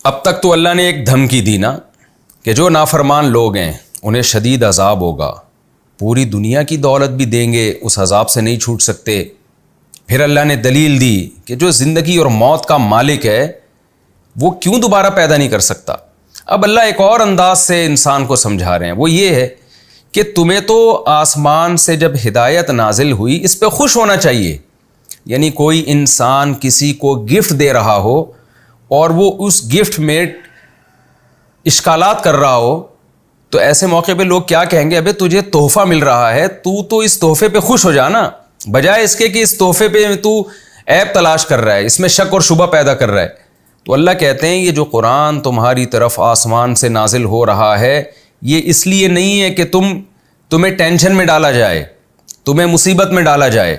اب تک تو اللہ نے ایک دھمکی دی نا کہ جو نافرمان لوگ ہیں انہیں شدید عذاب ہوگا، پوری دنیا کی دولت بھی دیں گے اس عذاب سے نہیں چھوٹ سکتے۔ پھر اللہ نے دلیل دی کہ جو زندگی اور موت کا مالک ہے وہ کیوں دوبارہ پیدا نہیں کر سکتا۔ اب اللہ ایک اور انداز سے انسان کو سمجھا رہے ہیں، وہ یہ ہے کہ تمہیں تو آسمان سے جب ہدایت نازل ہوئی اس پہ خوش ہونا چاہیے۔ یعنی کوئی انسان کسی کو گفٹ دے رہا ہو اور وہ اس گفٹ میں اشکالات کر رہا ہو تو ایسے موقع پہ لوگ کیا کہیں گے، ابے تجھے تحفہ مل رہا ہے، تو اس تحفے پہ خوش ہو جانا، بجائے اس کے کہ اس تحفے پہ تو عیب تلاش کر رہا ہے، اس میں شک اور شبہ پیدا کر رہا ہے۔ تو اللہ کہتے ہیں یہ جو قرآن تمہاری طرف آسمان سے نازل ہو رہا ہے یہ اس لیے نہیں ہے کہ تمہیں ٹینشن میں ڈالا جائے، تمہیں مصیبت میں ڈالا جائے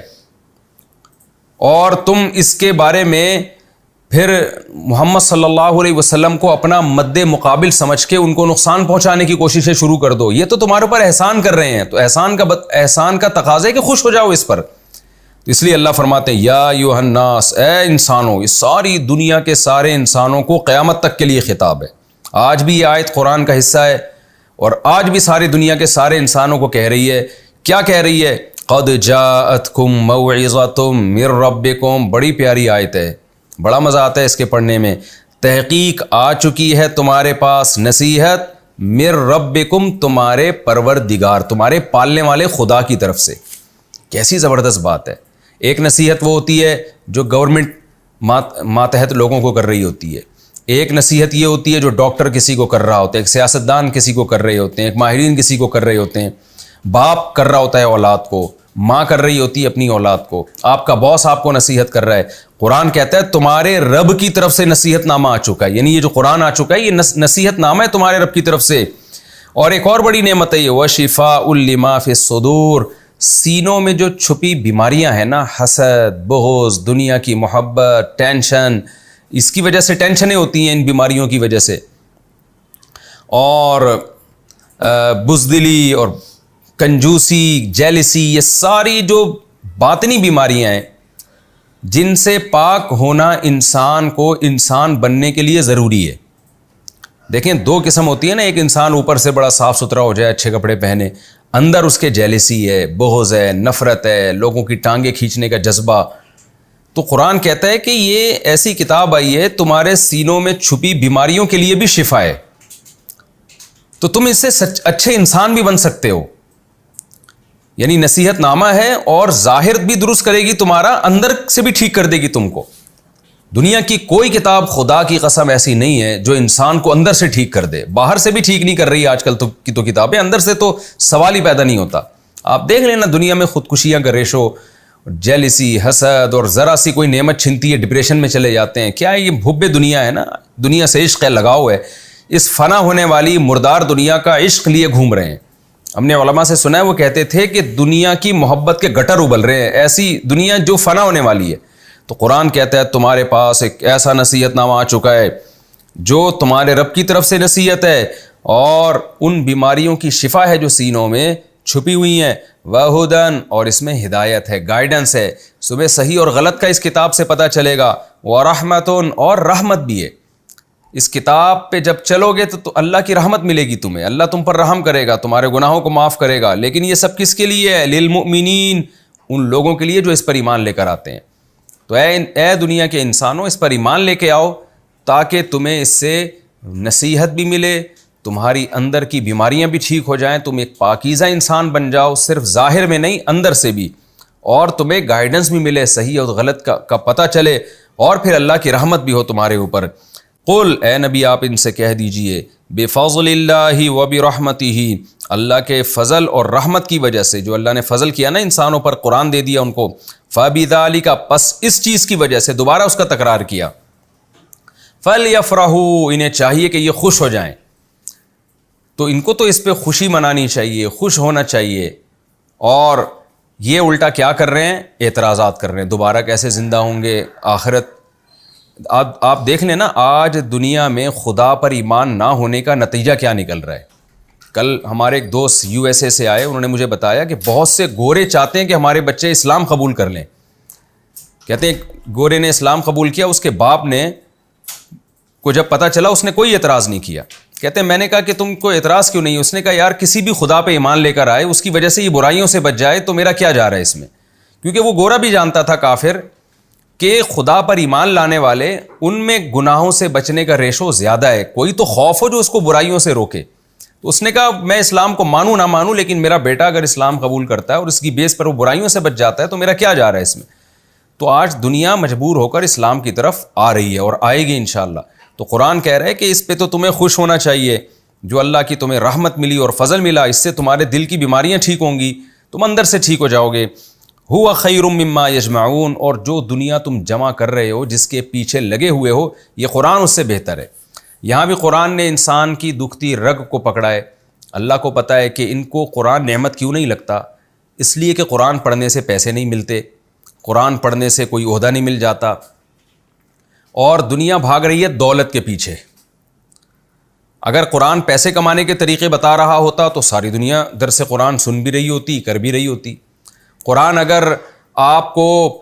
اور تم اس کے بارے میں پھر محمد صلی اللہ علیہ وسلم کو اپنا مد مقابل سمجھ کے ان کو نقصان پہنچانے کی کوششیں شروع کر دو۔ یہ تو تمہارے اوپر احسان کر رہے ہیں، تو احسان کا تقاضا ہے کہ خوش ہو جاؤ اس پر۔ تو اس لیے اللہ فرماتے ہیں یا ایھا الناس، اے انسانوں، اس ساری دنیا کے سارے انسانوں کو قیامت تک کے لیے خطاب ہے۔ آج بھی یہ آیت قرآن کا حصہ ہے اور آج بھی ساری دنیا کے سارے انسانوں کو کہہ رہی ہے۔ کیا کہہ رہی ہے؟ قد جاءتکم موعظۃ من ربکم، بڑی پیاری آیت ہے، بڑا مزہ آتا ہے اس کے پڑھنے میں۔ تحقیق آ چکی ہے تمہارے پاس نصیحت من ربکم، تمہارے پروردگار، تمہارے پالنے والے خدا کی طرف سے۔ کیسی زبردست بات ہے۔ ایک نصیحت وہ ہوتی ہے جو گورنمنٹ ماتحت لوگوں کو کر رہی ہوتی ہے، ایک نصیحت یہ ہوتی ہے جو ڈاکٹر کسی کو کر رہا ہوتا ہے، ایک سیاستدان کسی کو کر رہے ہوتے ہیں، ایک ماہرین کسی کو کر رہے ہوتے ہیں، باپ کر رہا ہوتا ہے اولاد کو، ماں کر رہی ہوتی ہے اپنی اولاد کو، آپ کا باس آپ کو نصیحت کر رہا ہے۔ قرآن کہتا ہے تمہارے رب کی طرف سے نصیحت نامہ آ چکا ہے، یعنی یہ جو قرآن آ چکا ہے یہ نصیحت نامہ ہے تمہارے رب کی طرف سے۔ اور ایک اور بڑی نعمت ہے یہ وَشِفَاءٌ لِمَا فِي الصُّدُورِ، سینوں میں جو چھپی بیماریاں ہیں نا، حسد، بغض، دنیا کی محبت، ٹینشن، اس کی وجہ سے ٹینشنیں ہوتی ہیں ان بیماریوں کی وجہ سے، اور بزدلی اور کنجوسی، جیلسی، یہ ساری جو باطنی بیماریاں ہیں جن سے پاک ہونا انسان کو انسان بننے کے لیے ضروری ہے۔ دیکھیں دو قسم ہوتی ہے نا، ایک انسان اوپر سے بڑا صاف ستھرا ہو جائے، اچھے کپڑے پہنے، اندر اس کے جیلسی ہے، بغض ہے، نفرت ہے، لوگوں کی ٹانگیں کھینچنے کا جذبہ۔ تو قرآن کہتا ہے کہ یہ ایسی کتاب آئی ہے تمہارے سینوں میں چھپی بیماریوں کے لیے بھی شفا ہے، تو تم اس سے اچھے انسان بھی بن سکتے ہو۔ یعنی نصیحت نامہ ہے اور ظاہر بھی درست کرے گی تمہارا، اندر سے بھی ٹھیک کر دے گی تم کو۔ دنیا کی کوئی کتاب خدا کی قسم ایسی نہیں ہے جو انسان کو اندر سے ٹھیک کر دے، باہر سے بھی ٹھیک نہیں کر رہی آج کل کی تو کتابیں، اندر سے تو سوال ہی پیدا نہیں ہوتا۔ آپ دیکھ لینا دنیا میں خودکشیاں کا ریشو، جیلسی، حسد، اور ذرا سی کوئی نعمت چھنتی ہے ڈپریشن میں چلے جاتے ہیں۔ کیا ہے یہ حب دنیا ہے نا، دنیا سے عشق ہے، لگاؤ ہے، اس فنا ہونے والی مردار دنیا کا عشق لیے گھوم رہے ہیں۔ ہم نے علماء سے سنا ہے وہ کہتے تھے کہ دنیا کی محبت کے گٹر ابل رہے ہیں، ایسی دنیا جو فنا ہونے والی ہے۔ تو قرآن کہتا ہے تمہارے پاس ایک ایسا نصیحت نامہ آ چکا ہے جو تمہارے رب کی طرف سے نصیحت ہے اور ان بیماریوں کی شفا ہے جو سینوں میں چھپی ہوئی ہیں، وَہُدًى، اور اس میں ہدایت ہے، گائیڈنس ہے، صبح صحیح اور غلط کا اس کتاب سے پتہ چلے گا، وَرَحْمَةٌ، اور رحمت بھی ہے۔ اس کتاب پہ جب چلو گے تو اللہ کی رحمت ملے گی تمہیں، اللہ تم پر رحم کرے گا، تمہارے گناہوں کو معاف کرے گا۔ لیکن یہ سب کس کے لیے ہے؟ للمؤمنین، ان لوگوں کے لیے جو اس پر ایمان لے کر آتے ہیں۔ تو اے دنیا کے انسانوں، اس پر ایمان لے کے آؤ تاکہ تمہیں اس سے نصیحت بھی ملے، تمہاری اندر کی بیماریاں بھی ٹھیک ہو جائیں، تم ایک پاکیزہ انسان بن جاؤ، صرف ظاہر میں نہیں اندر سے بھی، اور تمہیں گائیڈنس بھی ملے، صحیح اور غلط کا پتہ چلے، اور پھر اللہ کی رحمت بھی ہو تمہارے اوپر۔ قل، اے نبی آپ ان سے کہہ دیجئے، بفضل اللہ وبرحمتہ، اللہ کے فضل اور رحمت کی وجہ سے، جو اللہ نے فضل کیا نا انسانوں پر، قرآن دے دیا ان کو، فبذالک، پس اس چیز کی وجہ سے، دوبارہ اس کا تکرار کیا، فلیفرحوا، انہیں چاہیے کہ یہ خوش ہو جائیں۔ تو ان کو تو اس پہ خوشی منانی چاہیے، خوش ہونا چاہیے، اور یہ الٹا کیا کر رہے ہیں؟ اعتراضات کر رہے ہیں، دوبارہ کیسے زندہ ہوں گے، آخرت۔ آپ دیکھ لیں نا آج دنیا میں خدا پر ایمان نہ ہونے کا نتیجہ کیا نکل رہا ہے۔ کل ہمارے ایک دوست یو ایس اے سے آئے، انہوں نے مجھے بتایا کہ بہت سے گورے چاہتے ہیں کہ ہمارے بچے اسلام قبول کر لیں۔ کہتے ہیں گورے نے اسلام قبول کیا، اس کے باپ نے کو جب پتہ چلا اس نے کوئی اعتراض نہیں کیا. کہتے ہیں میں نے کہا کہ تم کو اعتراض کیوں نہیں؟ اس نے کہا یار کسی بھی خدا پہ ایمان لے کر آئے اس کی وجہ سے یہ برائیوں سے بچ جائے تو میرا کیا جا رہا ہے اس میں. کیونکہ وہ گورا بھی جانتا تھا کافر کہ خدا پر ایمان لانے والے ان میں گناہوں سے بچنے کا ریشو زیادہ ہے. کوئی تو خوف ہو جو اس کو برائیوں سے روکے. تو اس نے کہا میں اسلام کو مانوں نہ مانوں لیکن میرا بیٹا اگر اسلام قبول کرتا ہے اور اس کی بیس پر وہ برائیوں سے بچ جاتا ہے تو میرا کیا جا رہا ہے اس میں. تو آج دنیا مجبور ہو کر اسلام کی طرف آ رہی ہے اور آئے گی انشاءاللہ. تو قرآن کہہ رہا ہے کہ اس پہ تو تمہیں خوش ہونا چاہیے. جو اللہ کی تمہیں رحمت ملی اور فضل ملا اس سے تمہارے دل کی بیماریاں ٹھیک ہوں گی, تم اندر سے ٹھیک ہو جاؤ گے. ہوا خیر مما یجمعون, اور جو دنیا تم جمع کر رہے ہو جس کے پیچھے لگے ہوئے ہو یہ قرآن اس سے بہتر ہے. یہاں بھی قرآن نے انسان کی دکھتی رگ کو پکڑا ہے. اللہ کو پتہ ہے کہ ان کو قرآن نعمت کیوں نہیں لگتا. اس لیے کہ قرآن پڑھنے سے پیسے نہیں ملتے, قرآن پڑھنے سے کوئی عہدہ نہیں مل جاتا, اور دنیا بھاگ رہی ہے دولت کے پیچھے. اگر قرآن پیسے کمانے کے طریقے بتا رہا ہوتا تو ساری دنیا درس قرآن سن بھی رہی ہوتی, کر بھی رہی ہوتی. قرآن اگر آپ کو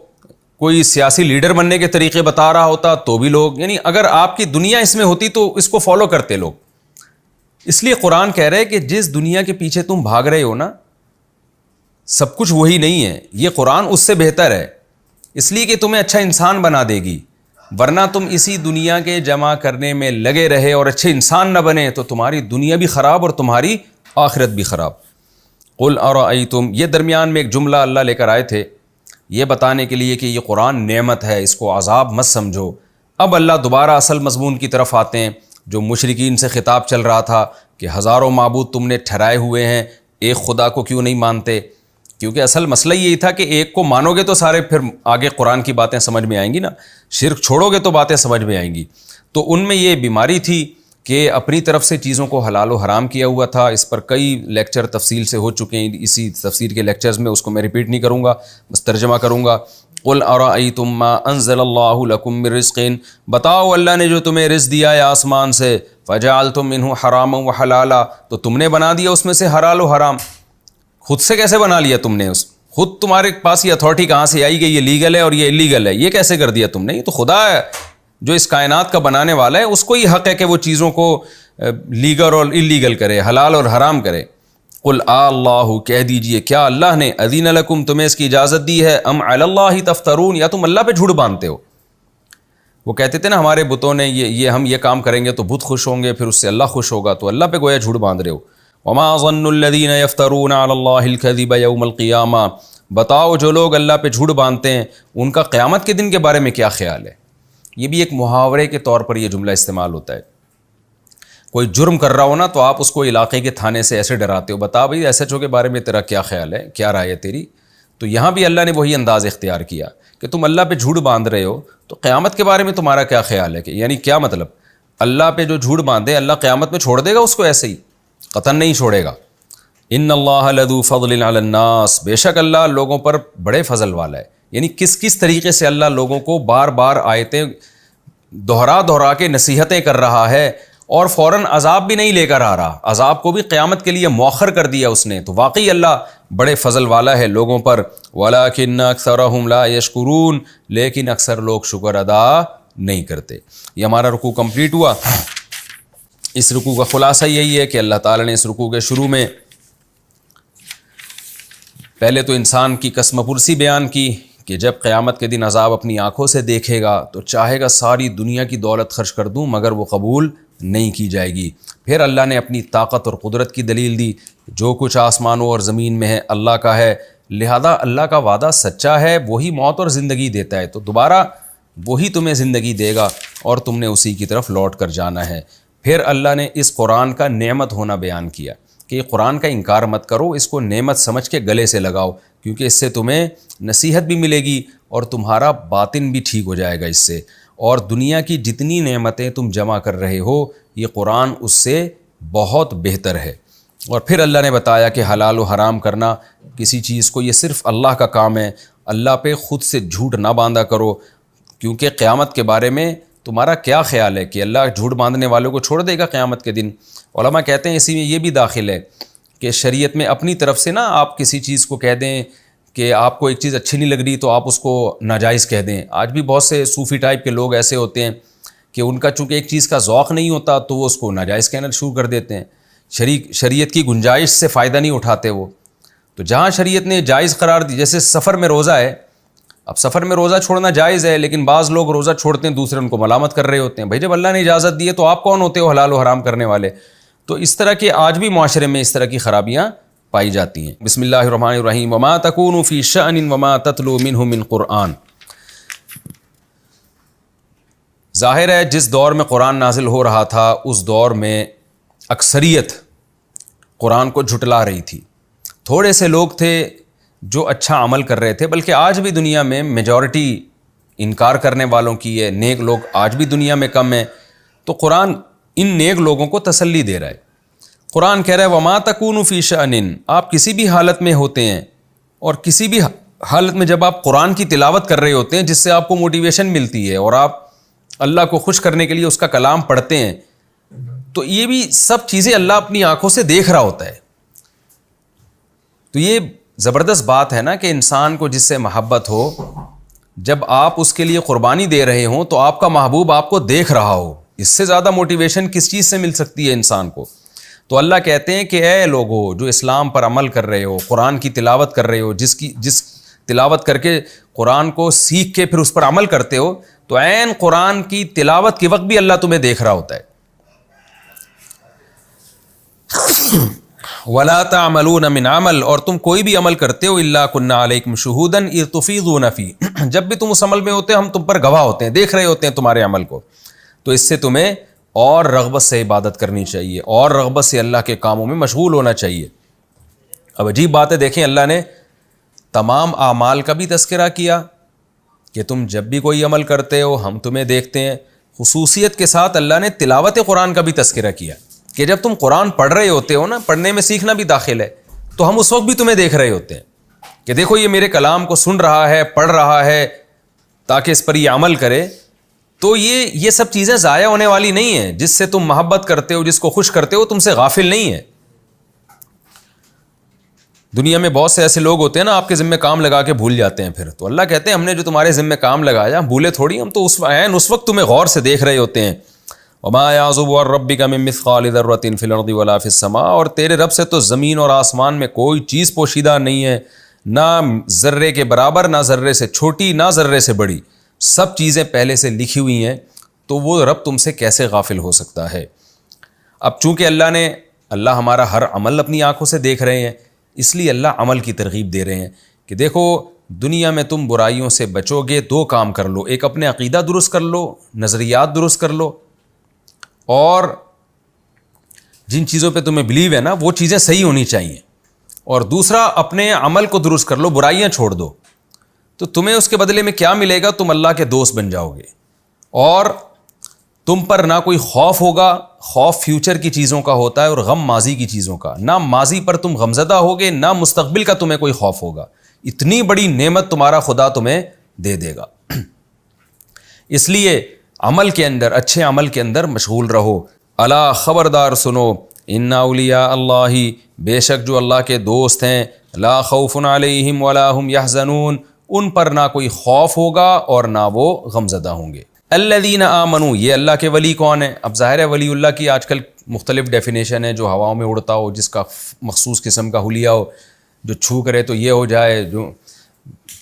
کوئی سیاسی لیڈر بننے کے طریقے بتا رہا ہوتا تو بھی لوگ, یعنی اگر آپ کی دنیا اس میں ہوتی تو اس کو فالو کرتے لوگ. اس لیے قرآن کہہ رہے کہ جس دنیا کے پیچھے تم بھاگ رہے ہو نا سب کچھ وہی نہیں ہے, یہ قرآن اس سے بہتر ہے. اس لیے کہ تمہیں اچھا انسان بنا دے گی, ورنہ تم اسی دنیا کے جمع کرنے میں لگے رہے اور اچھے انسان نہ بنے تو تمہاری دنیا بھی خراب اور تمہاری آخرت بھی خراب. قل ارأیتم, یہ درمیان میں ایک جملہ اللہ لے کر آئے تھے یہ بتانے کے لیے کہ یہ قرآن نعمت ہے, اس کو عذاب مت سمجھو. اب اللہ دوبارہ اصل مضمون کی طرف آتے ہیں. جو مشرکین سے خطاب چل رہا تھا کہ ہزاروں معبود تم نے ٹھہرائے ہوئے ہیں, ایک خدا کو کیوں نہیں مانتے؟ کیونکہ اصل مسئلہ یہی تھا کہ ایک کو مانو گے تو سارے پھر آگے قرآن کی باتیں سمجھ میں آئیں گی نا, شرک چھوڑو گے تو باتیں سمجھ میں آئیں گی. تو ان میں یہ بیماری تھی کہ اپنی طرف سے چیزوں کو حلال و حرام کیا ہوا تھا. اس پر کئی لیکچر تفصیل سے ہو چکے ہیں, اسی تفسیر کے لیکچرز میں, اس کو میں ریپیٹ نہیں کروں گا, بس ترجمہ کروں گا. قل ارأیتم ما انزل اللہ لکم من رزق, بتاؤ اللہ نے جو تمہیں رزق دیا ہے آسمان سے, فجعلتم منہ حراما وحلالا, تو تم نے بنا دیا اس میں سے حلال و حرام. خود سے کیسے بنا لیا تم نے؟ خود تمہارے پاس یہ اتھارٹی کہاں سے آئی کہ یہ لیگل ہے اور یہ الیگل ہے؟ یہ کیسے کر دیا تم نے؟ یہ تو خدا ہے جو اس کائنات کا بنانے والا ہے, اس کو ہی حق ہے کہ وہ چیزوں کو لیگل اور الیگل کرے, حلال اور حرام کرے. قل اللہ, کہہ دیجئے کیا اللہ نے اذن لکم, تمہیں اس کی اجازت دی ہے, ام علی اللہ تفترون, یا تم اللہ پہ جھوٹ باندھتے ہو. وہ کہتے تھے نا ہمارے بتوں نے یہ ہم یہ کام کریں گے تو بت خوش ہوں گے, پھر اس سے اللہ خوش ہوگا, تو اللہ پہ گویا جھوٹ باندھ رہے ہو. وما ظن الذین یفترون علی اللہ الکذب یوم القیامہ, بتاؤ جو لوگ اللہ پہ جھوٹ باندھتے ہیں ان کا قیامت کے دن کے بارے میں کیا خیال ہے. یہ بھی ایک محاورے کے طور پر یہ جملہ استعمال ہوتا ہے. کوئی جرم کر رہا ہو نا تو آپ اس کو علاقے کے تھانے سے ایسے ڈراتے ہو, بتا بھائی ایس ایچ او کے بارے میں تیرا کیا خیال ہے, کیا رائے ہے تیری. تو یہاں بھی اللہ نے وہی انداز اختیار کیا کہ تم اللہ پہ جھوٹ باندھ رہے ہو تو قیامت کے بارے میں تمہارا کیا خیال ہے. کہ یعنی کیا مطلب, اللہ پہ جو جھوٹ باندھے اللہ قیامت میں چھوڑ دے گا اس کو ایسے ہی؟ قطعاً نہیں چھوڑے گا. ان اللہ لذو فضل علی الناس, بے شک اللہ لوگوں پر بڑے فضل والا ہے. یعنی کس طریقے سے اللہ لوگوں کو بار بار آیتیں دہرا کے نصیحتیں کر رہا ہے اور فوراً عذاب بھی نہیں لے کر آ رہا, عذاب کو بھی قیامت کے لیے مؤخر کر دیا اس نے. تو واقعی اللہ بڑے فضل والا ہے لوگوں پر. وَلَٰكِنَّ أَكْثَرَهُمْ لَا يَشْكُرُونَ, لیکن اکثر لوگ شکر ادا نہیں کرتے. یہ ہمارا رکوع کمپلیٹ ہوا. اس رکوع کا خلاصہ یہی ہے کہ اللہ تعالیٰ نے اس رکوع کے شروع میں پہلے تو انسان کی قسم پرسی بیان کی کہ جب قیامت کے دن عذاب اپنی آنکھوں سے دیکھے گا تو چاہے گا ساری دنیا کی دولت خرچ کر دوں مگر وہ قبول نہیں کی جائے گی. پھر اللہ نے اپنی طاقت اور قدرت کی دلیل دی, جو کچھ آسمانوں اور زمین میں ہے اللہ کا ہے, لہذا اللہ کا وعدہ سچا ہے, وہی موت اور زندگی دیتا ہے, تو دوبارہ وہی تمہیں زندگی دے گا اور تم نے اسی کی طرف لوٹ کر جانا ہے. پھر اللہ نے اس قرآن کا نعمت ہونا بیان کیا کہ قرآن کا انکار مت کرو, اس کو نعمت سمجھ کے گلے سے لگاؤ, کیونکہ اس سے تمہیں نصیحت بھی ملے گی اور تمہارا باطن بھی ٹھیک ہو جائے گا اس سے. اور دنیا کی جتنی نعمتیں تم جمع کر رہے ہو یہ قرآن اس سے بہت بہتر ہے. اور پھر اللہ نے بتایا کہ حلال و حرام کرنا کسی چیز کو یہ صرف اللہ کا کام ہے, اللہ پہ خود سے جھوٹ نہ باندھا کرو, کیونکہ قیامت کے بارے میں تمہارا کیا خیال ہے کہ اللہ جھوٹ باندھنے والوں کو چھوڑ دے گا قیامت کے دن؟ علماء کہتے ہیں اسی میں یہ بھی داخل ہے کہ شریعت میں اپنی طرف سے نا آپ کسی چیز کو کہہ دیں کہ آپ کو ایک چیز اچھی نہیں لگ رہی تو آپ اس کو ناجائز کہہ دیں. آج بھی بہت سے صوفی ٹائپ کے لوگ ایسے ہوتے ہیں کہ ان کا چونکہ ایک چیز کا ذوق نہیں ہوتا تو وہ اس کو ناجائز کہنا شروع کر دیتے ہیں، شریعت کی گنجائش سے فائدہ نہیں اٹھاتے وہ. تو جہاں شریعت نے جائز قرار دی، جیسے سفر میں روزہ ہے، اب سفر میں روزہ چھوڑنا جائز ہے، لیکن بعض لوگ روزہ چھوڑتے ہیں، دوسرے ان کو ملامت کر رہے ہوتے ہیں. بھائی جب اللہ نے اجازت دی ہے تو آپ کون ہوتے ہو حلال و حرام کرنے والے؟ تو اس طرح کے آج بھی معاشرے میں اس طرح کی خرابیاں پائی جاتی ہیں. بسم اللہ الرحمن الرحیم. وما تکون فی شأن وما تتلو منہ من قرآن. ظاہر ہے جس دور میں قرآن نازل ہو رہا تھا اس دور میں اکثریت قرآن کو جھٹلا رہی تھی. تھوڑے سے لوگ تھے جو اچھا عمل کر رہے تھے، بلکہ آج بھی دنیا میں میجورٹی انکار کرنے والوں کی ہے. نیک لوگ آج بھی دنیا میں کم ہیں. تو قرآن ان نیک لوگوں کو تسلی دے رہا ہے. قرآن کہہ رہا ہے وما تکون فی شأن، آپ کسی بھی حالت میں ہوتے ہیں، اور کسی بھی حالت میں جب آپ قرآن کی تلاوت کر رہے ہوتے ہیں جس سے آپ کو موٹیویشن ملتی ہے اور آپ اللہ کو خوش کرنے کے لیے اس کا کلام پڑھتے ہیں، تو یہ بھی سب چیزیں اللہ اپنی آنکھوں سے دیکھ رہا ہوتا ہے. تو یہ زبردست بات ہے نا کہ انسان کو جس سے محبت ہو، جب آپ اس کے لیے قربانی دے رہے ہوں تو آپ کا محبوب آپ کو دیکھ رہا ہو. اس سے زیادہ موٹیویشن کس چیز سے مل سکتی ہے انسان کو؟ تو اللہ کہتے ہیں کہ اے لوگو جو اسلام پر عمل کر رہے ہو، قرآن کی تلاوت کر رہے ہو، جس تلاوت کر کے قرآن کو سیکھ کے پھر اس پر عمل کرتے ہو، تو عین قرآن کی تلاوت کے وقت بھی اللہ تمہیں دیکھ رہا ہوتا ہے. وَلَا تَعْمَلُونَ مِنْ عَمَلٍ، اور تم کوئی بھی عمل کرتے ہو إِلَّا كُنَّا عَلَيْكُمْ شُهُودًا إِذْ تُفِيضُونَ فِيهِ، جب بھی تم اس عمل میں ہوتے ہم تم پر گواہ ہوتے ہیں، دیکھ رہے ہوتے ہیں تمہارے عمل کو. تو اس سے تمہیں اور رغبت سے عبادت کرنی چاہیے، اور رغبت سے اللہ کے کاموں میں مشغول ہونا چاہیے. اب عجیب بات ہے، دیکھیں اللہ نے تمام اعمال کا بھی تذکرہ کیا کہ تم جب بھی کوئی عمل کرتے ہو ہم تمہیں دیکھتے ہیں. خصوصیت کے ساتھ اللہ نے تلاوت قرآن کا بھی تذکرہ کیا کہ جب تم قرآن پڑھ رہے ہوتے ہو نا، پڑھنے میں سیکھنا بھی داخل ہے، تو ہم اس وقت بھی تمہیں دیکھ رہے ہوتے ہیں کہ دیکھو یہ میرے کلام کو سن رہا ہے، پڑھ رہا ہے، تاکہ اس پر یہ عمل کرے. تو یہ سب چیزیں ضائع ہونے والی نہیں ہیں. جس سے تم محبت کرتے ہو، جس کو خوش کرتے ہو، تم سے غافل نہیں ہے. دنیا میں بہت سے ایسے لوگ ہوتے ہیں نا آپ کے ذمہ کام لگا کے بھول جاتے ہیں. پھر تو اللہ کہتے ہیں ہم نے جو تمہارے ذمہ کام لگایا بھولے تھوڑی، ہم تو اس وقت تمہیں غور سے دیکھ رہے ہوتے ہیں. وما يعزب عن ربك من مثقال ذرة في الارض ولا في السماء، اور تیرے رب سے تو زمین اور آسمان میں کوئی چیز پوشیدہ نہیں ہے، نہ ذرے کے برابر، نہ ذرے سے چھوٹی، نہ ذرے سے بڑی. سب چیزیں پہلے سے لکھی ہوئی ہیں، تو وہ رب تم سے کیسے غافل ہو سکتا ہے؟ اب چونکہ اللہ ہمارا ہر عمل اپنی آنکھوں سے دیکھ رہے ہیں، اس لیے اللہ عمل کی ترغیب دے رہے ہیں کہ دیکھو دنیا میں تم برائیوں سے بچو گے، دو کام کر لو. ایک اپنے عقیدہ درست کر لو، نظریات درست کر لو، اور جن چیزوں پہ تمہیں بلیو ہے نا وہ چیزیں صحیح ہونی چاہیے. اور دوسرا اپنے عمل کو درست کر لو، برائیاں چھوڑ دو. تو تمہیں اس کے بدلے میں کیا ملے گا؟ تم اللہ کے دوست بن جاؤ گے، اور تم پر نہ کوئی خوف ہوگا. خوف فیوچر کی چیزوں کا ہوتا ہے اور غم ماضی کی چیزوں کا. نہ ماضی پر تم غمزدہ ہوگے، نہ مستقبل کا تمہیں کوئی خوف ہوگا. اتنی بڑی نعمت تمہارا خدا تمہیں دے دے گا. اس لیے عمل کے اندر، اچھے عمل کے اندر مشغول رہو. الا خبردار سنو، ان اولیاء اللہ، بے شک جو اللہ کے دوست ہیں، لا خوف علیہم ولا هم یحزنون، ان پر نہ کوئی خوف ہوگا اور نہ وہ غمزدہ ہوں گے. الذین آمنوا، یہ اللہ کے ولی کون ہیں؟ اب ظاہر ہے ولی اللہ کی آج کل مختلف ڈیفینیشن ہے. جو ہواؤں میں اڑتا ہو، جس کا مخصوص قسم کا حلیہ ہو، جو چھو کرے تو یہ ہو جائے، جو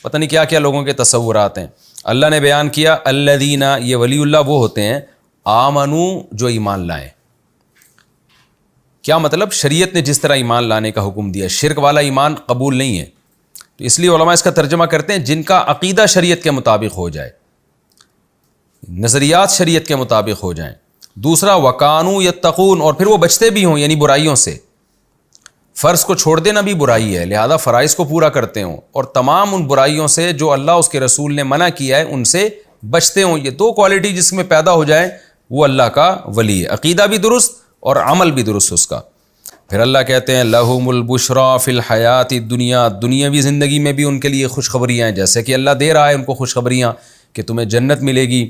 پتہ نہیں کیا کیا لوگوں کے تصورات ہیں. اللہ نے بیان کیا الذین، یہ ولی اللہ وہ ہوتے ہیں آمنو، جو ایمان لائیں. کیا مطلب؟ شریعت نے جس طرح ایمان لانے کا حکم دیا، شرک والا ایمان قبول نہیں ہے. تو اس لیے علماء اس کا ترجمہ کرتے ہیں جن کا عقیدہ شریعت کے مطابق ہو جائے، نظریات شریعت کے مطابق ہو جائیں. دوسرا وکانو یتقون، اور پھر وہ بچتے بھی ہوں، یعنی برائیوں سے. فرض کو چھوڑ دینا بھی برائی ہے، لہذا فرائض کو پورا کرتے ہوں، اور تمام ان برائیوں سے جو اللہ اس کے رسول نے منع کیا ہے ان سے بچتے ہوں. یہ دو کوالٹی جس میں پیدا ہو جائے وہ اللہ کا ولی ہے. عقیدہ بھی درست اور عمل بھی درست اس کا. پھر اللہ کہتے ہیں لہم البشریٰ فی الحیات الدنیا، دنیاوی زندگی میں بھی ان کے لیے خوشخبریاں ہیں. جیسے کہ اللہ دے رہا ہے ان کو خوشخبریاں کہ تمہیں جنت ملے گی،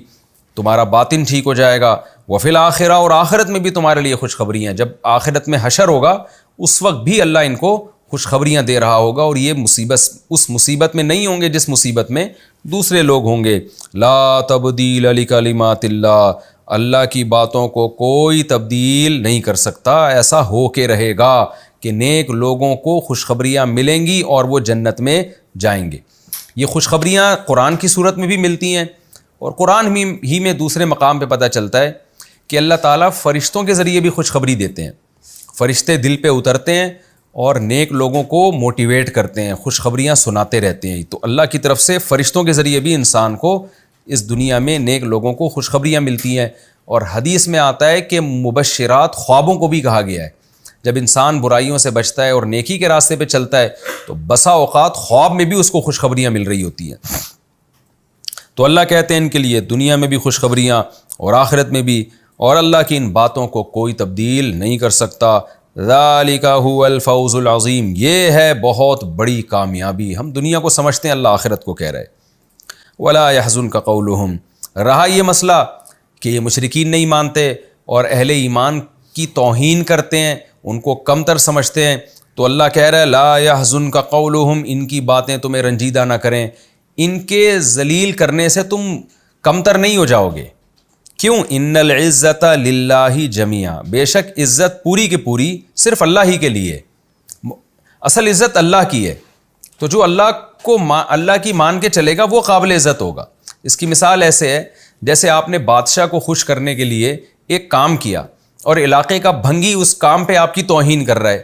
تمہارا باطن ٹھیک ہو جائے گا. وفی الآخرہ، اور آخرت میں بھی تمہارے لیے خوشخبریاں. جب آخرت میں حشر ہوگا اس وقت بھی اللہ ان کو خوشخبریاں دے رہا ہوگا، اور یہ مصیبت اس مصیبت میں نہیں ہوں گے جس مصیبت میں دوسرے لوگ ہوں گے. لا تبدیل لکلمات اللہ، اللہ کی باتوں کو کوئی تبدیل نہیں کر سکتا، ایسا ہو کے رہے گا کہ نیک لوگوں کو خوشخبریاں ملیں گی اور وہ جنت میں جائیں گے۔ یہ خوشخبریاں قرآن کی صورت میں بھی ملتی ہیں، اور قرآن ہی میں دوسرے مقام پہ پتہ چلتا ہے کہ اللہ تعالیٰ فرشتوں کے ذریعے بھی خوشخبری دیتے ہیں۔ فرشتے دل پہ اترتے ہیں اور نیک لوگوں کو موٹیویٹ کرتے ہیں، خوشخبریاں سناتے رہتے ہیں۔ تو اللہ کی طرف سے فرشتوں کے ذریعے بھی انسان کو اس دنیا میں نیک لوگوں کو خوشخبریاں ملتی ہیں۔ اور حدیث میں آتا ہے کہ مبشرات خوابوں کو بھی کہا گیا ہے۔ جب انسان برائیوں سے بچتا ہے اور نیکی کے راستے پہ چلتا ہے تو بسا اوقات خواب میں بھی اس کو خوشخبریاں مل رہی ہوتی ہیں۔ تو اللہ کہتے ہیں ان کے لیے دنیا میں بھی خوشخبریاں اور آخرت میں بھی، اور اللہ کی ان باتوں کو کوئی تبدیل نہیں کر سکتا۔ ذالک هو الفوز العظیم، یہ ہے بہت بڑی کامیابی۔ ہم دنیا کو سمجھتے ہیں، اللہ آخرت کو کہہ رہے۔ ولا يحزنک قولہم، رہا یہ مسئلہ کہ یہ مشرکین نہیں مانتے اور اہل ایمان کی توہین کرتے ہیں، ان کو کمتر سمجھتے ہیں، تو اللہ کہہ رہا ہے لا يحزنک قولہم، ان کی باتیں تمہیں رنجیدہ نہ کریں، ان کے ذلیل کرنے سے تم کمتر نہیں ہو جاؤ گے۔ کیوں؟ ان العزت للہ جمیعا، بے شک عزت پوری کی پوری صرف اللہ ہی کے لیے، اصل عزت اللہ کی ہے۔ تو جو اللہ کی مان کے چلے گا وہ قابل عزت ہوگا۔ اس کی مثال ایسے ہے جیسے آپ نے بادشاہ کو خوش کرنے کے لیے ایک کام کیا اور علاقے کا بھنگی اس کام پہ آپ کی توہین کر رہا ہے،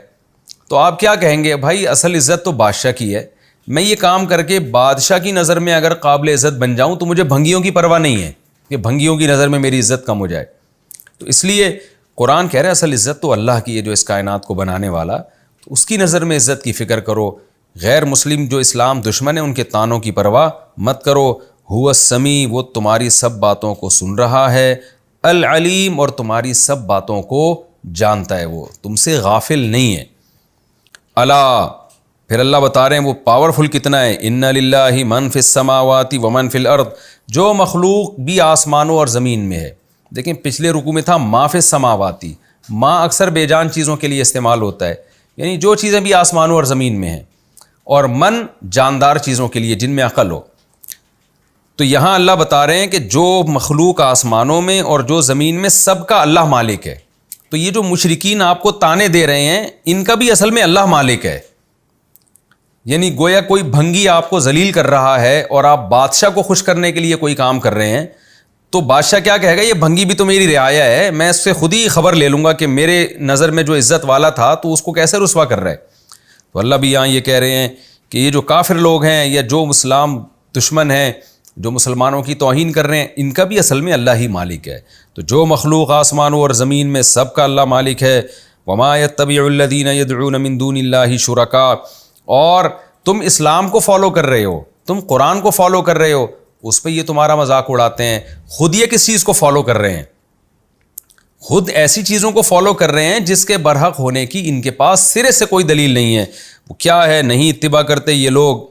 تو آپ کیا کہیں گے؟ بھائی اصل عزت تو بادشاہ کی ہے، میں یہ کام کر کے بادشاہ کی نظر میں اگر قابل عزت بن جاؤں تو مجھے بھنگیوں کی پرواہ نہیں ہے کہ بھنگیوں کی نظر میں میری عزت کم ہو جائے۔ تو اس لیے قرآن کہہ رہا ہے اصل عزت تو اللہ کی ہے، جو اس کائنات کو بنانے والا، تو اس کی نظر میں عزت کی فکر کرو۔ غیر مسلم جو اسلام دشمن ہیں ان کے طعنوں کی پرواہ مت کرو۔ هو السمیع، وہ تمہاری سب باتوں کو سن رہا ہے، العلیم، اور تمہاری سب باتوں کو جانتا ہے، وہ تم سے غافل نہیں ہے۔ الا، پھر اللہ بتا رہے ہیں وہ پاورفل کتنا ہے، ان للہ من فی السماوات ومن فی الارض، جو مخلوق بھی آسمانوں اور زمین میں ہے۔ دیکھیں پچھلے رکوع میں تھا ما فی السماواتی، ما اکثر بے جان چیزوں کے لیے استعمال ہوتا ہے، یعنی جو چیزیں بھی آسمانوں اور زمین میں ہیں، اور من جاندار چیزوں کے لیے جن میں عقل ہو۔ تو یہاں اللہ بتا رہے ہیں کہ جو مخلوق آسمانوں میں اور جو زمین میں سب کا اللہ مالک ہے۔ تو یہ جو مشرکین آپ کو طعنے دے رہے ہیں ان کا بھی اصل میں اللہ مالک ہے، یعنی گویا کوئی بھنگی آپ کو ذلیل کر رہا ہے اور آپ بادشاہ کو خوش کرنے کے لیے کوئی کام کر رہے ہیں، تو بادشاہ کیا کہے گا؟ یہ بھنگی بھی تو میری رعایا ہے، میں اس سے خود ہی خبر لے لوں گا کہ میرے نظر میں جو عزت والا تھا تو اس کو کیسے رسوا کر رہا ہے۔ تو اللہ بھی یہاں یہ کہہ رہے ہیں کہ یہ جو کافر لوگ ہیں یا جو اسلام دشمن ہیں، جو مسلمانوں کی توہین کر رہے ہیں، ان کا بھی اصل میں اللہ ہی مالک ہے۔ تو جو مخلوق آسمانوں اور زمین میں سب کا اللہ مالک ہے۔ وما يتبع الذين يدعون من دون الله شركاء، اور تم اسلام کو فالو کر رہے ہو، تم قرآن کو فالو کر رہے ہو، اس پہ یہ تمہارا مذاق اڑاتے ہیں۔ خود یہ کس چیز کو فالو کر رہے ہیں؟ خود ایسی چیزوں کو فالو کر رہے ہیں جس کے برحق ہونے کی ان کے پاس سرے سے کوئی دلیل نہیں ہے۔ وہ کیا ہے؟ نہیں اتباع کرتے یہ لوگ،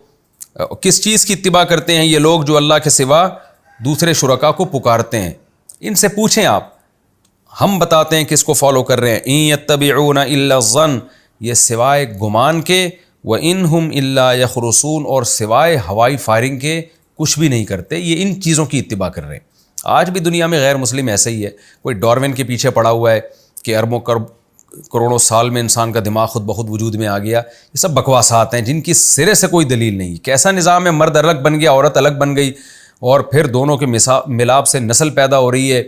کس چیز کی اتباع کرتے ہیں یہ لوگ؟ جو اللہ کے سوا دوسرے شرکا کو پکارتے ہیں۔ ان سے پوچھیں آپ، ہم بتاتے ہیں کس کو فالو کر رہے ہیں۔ ان یتبعون الا الظن، یہ سوائے گمان کے، وَإِنْهُمْ إِلَّا يَخْرُصُونَ، اور سوائے ہوائی فائرنگ کے کچھ بھی نہیں کرتے، یہ ان چیزوں کی اتباع کر رہے ہیں۔ آج بھی دنیا میں غیر مسلم ایسا ہی ہے، کوئی ڈارون کے پیچھے پڑا ہوا ہے کہ اربوں کروڑوں سال میں انسان کا دماغ خود بخود وجود میں آ گیا۔ یہ سب بکواسات ہیں جن کی سرے سے کوئی دلیل نہیں۔ کیسا نظام ہے؟ مرد الگ بن گیا، عورت الگ بن گئی، اور پھر دونوں کے ملاپ سے نسل پیدا ہو رہی ہے،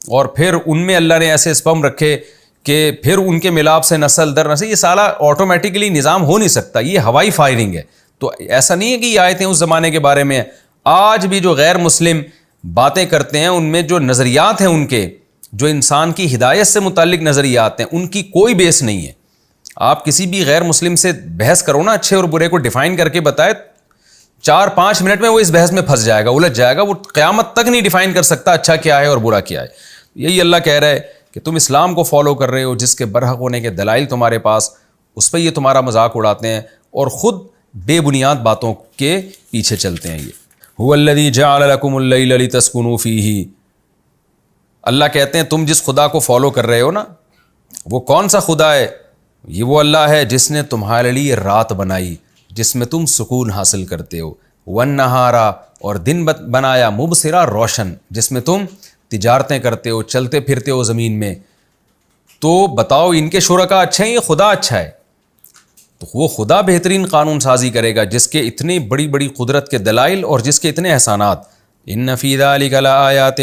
اور پھر ان میں اللہ نے ایسے اسپرم رکھے کہ پھر ان کے ملاپ سے نسل در نسل، یہ سارا آٹومیٹکلی نظام ہو نہیں سکتا، یہ ہوائی فائرنگ ہے۔ تو ایسا نہیں ہے کہ یہ آیتیں اس زمانے کے بارے میں ہیں۔ آج بھی جو غیر مسلم باتیں کرتے ہیں ان میں جو نظریات ہیں ان کے، جو انسان کی ہدایت سے متعلق نظریات ہیں، ان کی کوئی بیس نہیں ہے۔ آپ کسی بھی غیر مسلم سے بحث کرو نا، اچھے اور برے کو ڈیفائن کر کے بتائے، 4-5 منٹ میں وہ اس بحث میں پھنس جائے گا، الجھ جائے گا، وہ قیامت تک نہیں ڈیفائن کر سکتا اچھا کیا ہے اور برا کیا ہے۔ یہی اللہ کہہ رہا ہے کہ تم اسلام کو فالو کر رہے ہو جس کے برحق ہونے کے دلائل تمہارے پاس، اس پہ یہ تمہارا مذاق اڑاتے ہیں اور خود بے بنیاد باتوں کے پیچھے چلتے ہیں۔ یہ هو الذی جعل لکم اللیل لتسکنوا فیہ، اللہ کہتے ہیں تم جس خدا کو فالو کر رہے ہو نا، وہ کون سا خدا ہے؟ یہ وہ اللہ ہے جس نے تمہارے لیے رات بنائی جس میں تم سکون حاصل کرتے ہو، والنہارا، اور دن بنایا، مبصرا، روشن، جس میں تم تجارتیں کرتے ہو, چلتے پھرتے ہو زمین میں, تو بتاؤ ان کے شرکا اچھے ہیں یا خدا اچھا ہے؟ تو وہ خدا بہترین قانون سازی کرے گا جس کے اتنی بڑی بڑی قدرت کے دلائل اور جس کے اتنے احسانات. ان فی ذلک لآیات,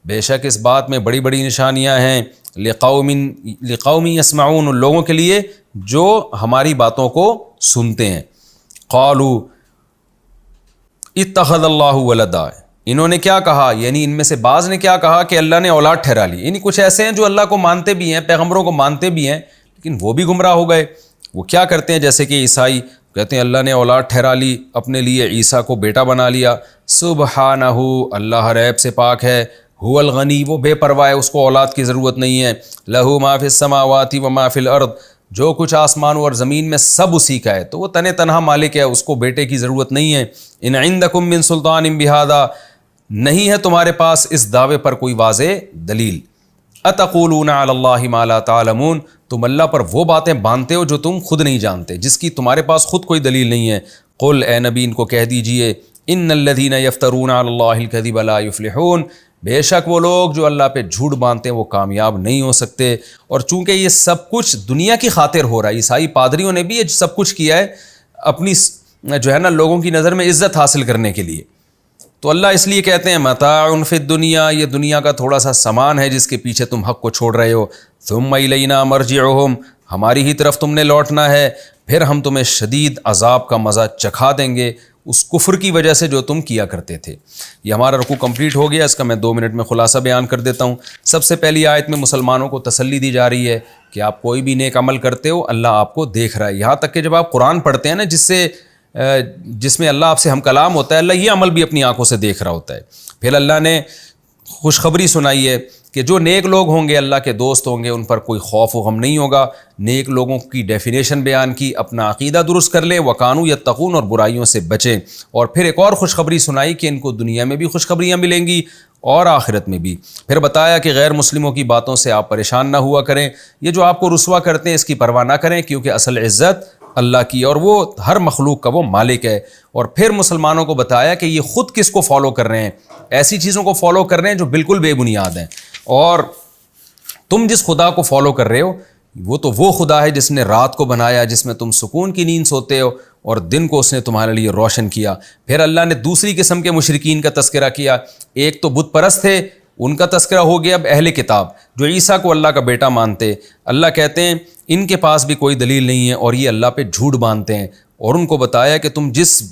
بے شک اس بات میں بڑی بڑی نشانیاں ہیں, لقوم یسمعون, ان لوگوں کے لیے جو ہماری باتوں کو سنتے ہیں. قالوا اتخذ اللہ ولدا, انہوں نے کیا کہا, یعنی ان میں سے بعض نے کیا کہا کہ اللہ نے اولاد ٹھہرا لی. یعنی کچھ ایسے ہیں جو اللہ کو مانتے بھی ہیں, پیغمبروں کو مانتے بھی ہیں, لیکن وہ بھی گمراہ ہو گئے. وہ کیا کرتے ہیں, جیسے کہ عیسائی کہتے ہیں اللہ نے اولاد ٹھہرا لی اپنے لیے, عیسیٰ کو بیٹا بنا لیا. سبحانہ, اللہ ہر عیب سے پاک ہے. هو الغنی, وہ بے پرواہ ہے, اس کو اولاد کی ضرورت نہیں ہے. لہ ما فی السماوات و ما فی الارض, جو کچھ آسمانوں اور زمین میں سب اسی کا ہے, تو وہ تنہا مالک ہے, اس کو بیٹے کی ضرورت نہیں ہے. ان عندکم من سلطان بہذا, نہیں ہے تمہارے پاس اس دعوے پر کوئی واضح دلیل. اتقولون علی اللہ ما لا تعلمون, تم اللہ پر وہ باتیں باندھتے ہو جو تم خود نہیں جانتے, جس کی تمہارے پاس خود کوئی دلیل نہیں ہے. قل, اے نبی ان کو کہہ دیجئے, ان الذین یفترون علی اللہ الکذب لا یفلحون, بے شک وہ لوگ جو اللہ پہ جھوٹ باندھتے ہیں وہ کامیاب نہیں ہو سکتے. اور چونکہ یہ سب کچھ دنیا کی خاطر ہو رہا ہے, عیسائی پادریوں نے بھی یہ سب کچھ کیا ہے اپنی جو ہے نا لوگوں کی نظر میں عزت حاصل کرنے کے لیے, تو اللہ اس لیے کہتے ہیں متاع فی الدنیا, یہ دنیا کا تھوڑا سا سامان ہے جس کے پیچھے تم حق کو چھوڑ رہے ہو. ثم الینا مرجعہم, ہماری ہی طرف تم نے لوٹنا ہے, پھر ہم تمہیں شدید عذاب کا مزہ چکھا دیں گے اس کفر کی وجہ سے جو تم کیا کرتے تھے. یہ ہمارا رکوع کمپلیٹ ہو گیا, اس کا میں 2 منٹ میں خلاصہ بیان کر دیتا ہوں. سب سے پہلی آیت میں مسلمانوں کو تسلی دی جا رہی ہے کہ آپ کوئی بھی نیک عمل کرتے ہو اللہ آپ کو دیکھ رہا ہے. یہاں تک کہ جب آپ قرآن پڑھتے ہیں نا جس میں اللہ آپ سے ہم کلام ہوتا ہے, اللہ یہ عمل بھی اپنی آنکھوں سے دیکھ رہا ہوتا ہے. پھر اللہ نے خوشخبری سنائی ہے کہ جو نیک لوگ ہوں گے, اللہ کے دوست ہوں گے, ان پر کوئی خوف و غم نہیں ہوگا. نیک لوگوں کی ڈیفینیشن بیان کی, اپنا عقیدہ درست کر لیں, وَقَانُوا يَتَّقُونَ, اور برائیوں سے بچیں. اور پھر ایک اور خوشخبری سنائی کہ ان کو دنیا میں بھی خوشخبریاں ملیں گی اور آخرت میں بھی. پھر بتایا کہ غیر مسلموں کی باتوں سے آپ پریشان نہ ہوا کریں, یہ جو آپ کو رسوا کرتے ہیں اس کی پرواہ نہ کریں, کیونکہ اصل عزت اللہ کی اور وہ ہر مخلوق کا وہ مالک ہے. اور پھر مسلمانوں کو بتایا کہ یہ خود کس کو فالو کر رہے ہیں, ایسی چیزوں کو فالو کر رہے ہیں جو بالکل بے بنیاد ہیں. اور تم جس خدا کو فالو کر رہے ہو وہ خدا ہے جس نے رات کو بنایا, جس میں تم سکون کی نیند سوتے ہو, اور دن کو اس نے تمہارے لیے روشن کیا. پھر اللہ نے دوسری قسم کے مشرکین کا تذکرہ کیا. ایک تو بت پرست تھے, ان کا تذکرہ ہو گیا. اب اہل کتاب جو عیسیٰ کو اللہ کا بیٹا مانتے, اللہ کہتے ہیں ان کے پاس بھی کوئی دلیل نہیں ہے اور یہ اللہ پہ جھوٹ باندھتے ہیں. اور ان کو بتایا کہ تم جس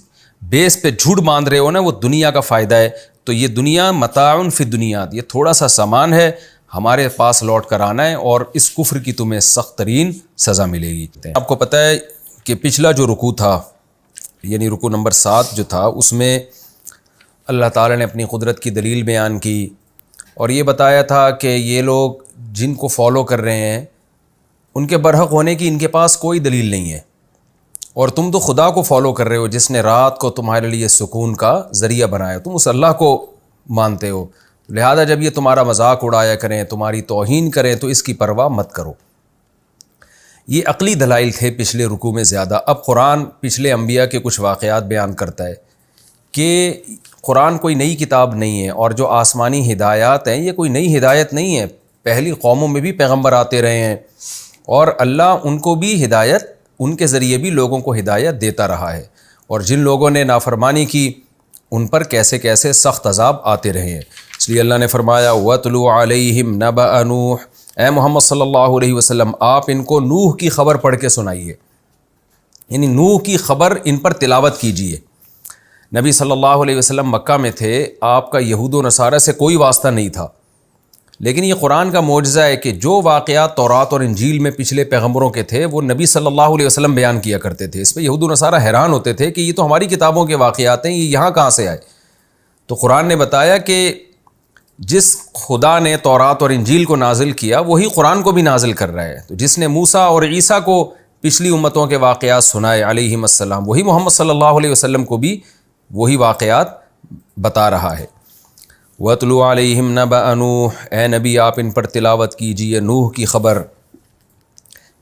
بیس پہ جھوٹ باندھ رہے ہو نا وہ دنیا کا فائدہ ہے, تو یہ دنیا متاع فی الدنیا, یہ تھوڑا سا سامان ہے, ہمارے پاس لوٹ کر آنا ہے اور اس کفر کی تمہیں سخت ترین سزا ملے گی. آپ کو پتہ ہے کہ پچھلا جو رکوع تھا, یعنی رکوع نمبر 7 جو تھا, اس میں اللہ تعالیٰ نے اپنی قدرت کی دلیل بیان کی اور یہ بتایا تھا کہ یہ لوگ جن کو فالو کر رہے ہیں ان کے برحق ہونے کی ان کے پاس کوئی دلیل نہیں ہے, اور تم تو خدا کو فالو کر رہے ہو جس نے رات کو تمہارے لیے سکون کا ذریعہ بنایا, تم اس اللہ کو مانتے ہو. لہذا جب یہ تمہارا مذاق اڑایا کریں, تمہاری توہین کریں, تو اس کی پرواہ مت کرو. یہ عقلی دلائل تھے پچھلے رکوع میں زیادہ. اب قرآن پچھلے انبیاء کے کچھ واقعات بیان کرتا ہے کہ قرآن کوئی نئی کتاب نہیں ہے, اور جو آسمانی ہدایات ہیں یہ کوئی نئی ہدایت نہیں ہے. پہلی قوموں میں بھی پیغمبر آتے رہے ہیں اور اللہ ان کو بھی ہدایت, ان کے ذریعے بھی لوگوں کو ہدایت دیتا رہا ہے. اور جن لوگوں نے نافرمانی کی ان پر کیسے کیسے سخت عذاب آتے رہے ہیں. اس لیے اللہ نے فرمایا وَاتْلُ عَلَيْهِمْ نَبَأَ نُوحٍ, اے محمد صلی اللہ علیہ وسلم آپ ان کو نوح کی خبر پڑھ کے سنائیے, یعنی نوح کی خبر ان پر تلاوت کیجیے. نبی صلی اللہ علیہ وسلم مکہ میں تھے, آپ کا یہود و نصارہ سے کوئی واسطہ نہیں تھا, لیکن یہ قرآن کا معجزہ ہے کہ جو واقعات تورات اور انجیل میں پچھلے پیغمبروں کے تھے وہ نبی صلی اللہ علیہ وسلم بیان کیا کرتے تھے. اس پہ یہود و نصارہ حیران ہوتے تھے کہ یہ تو ہماری کتابوں کے واقعات ہیں, یہ یہاں کہاں سے آئے. تو قرآن نے بتایا کہ جس خدا نے تورات اور انجیل کو نازل کیا وہی قرآن کو بھی نازل کر رہا ہے. تو جس نے موسیٰ اور عیسیٰ کو پچھلی امتوں کے واقعات سنائے علیہم السلام, وہی محمد صلی اللہ علیہ وسلم کو بھی وہی واقعات بتا رہا ہے. وَاتْلُ عَلَيْهِمْ نَبَأَ نُوحٍ, اے نبی آپ ان پر تلاوت کیجیے نوح کی خبر.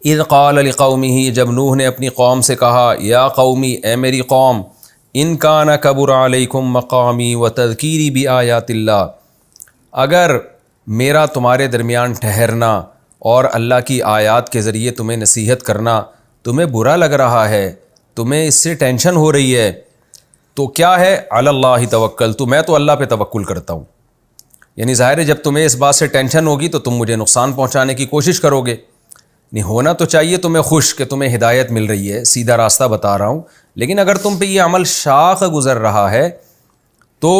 اِذْ قَالَ لِقَوْمِهِ, جب نوح نے اپنی قوم سے کہا, یا قومی اے میری قوم, ان کان کبر علیکم مقامی وتذکیری بآیات اللہ, اگر میرا تمہارے درمیان ٹھہرنا اور اللہ کی آیات کے ذریعے تمہیں نصیحت کرنا تمہیں برا لگ رہا ہے، تمہیں اس سے ٹینشن ہو رہی ہے، تو کیا ہے، علی اللہ توکلت، میں تو اللہ پہ توکل کرتا ہوں. یعنی ظاہر ہے جب تمہیں اس بات سے ٹینشن ہوگی تو تم مجھے نقصان پہنچانے کی کوشش کرو گے. نہیں، ہونا تو چاہیے تمہیں خوش کہ تمہیں ہدایت مل رہی ہے، سیدھا راستہ بتا رہا ہوں. لیکن اگر تم پہ یہ عمل شاق گزر رہا ہے تو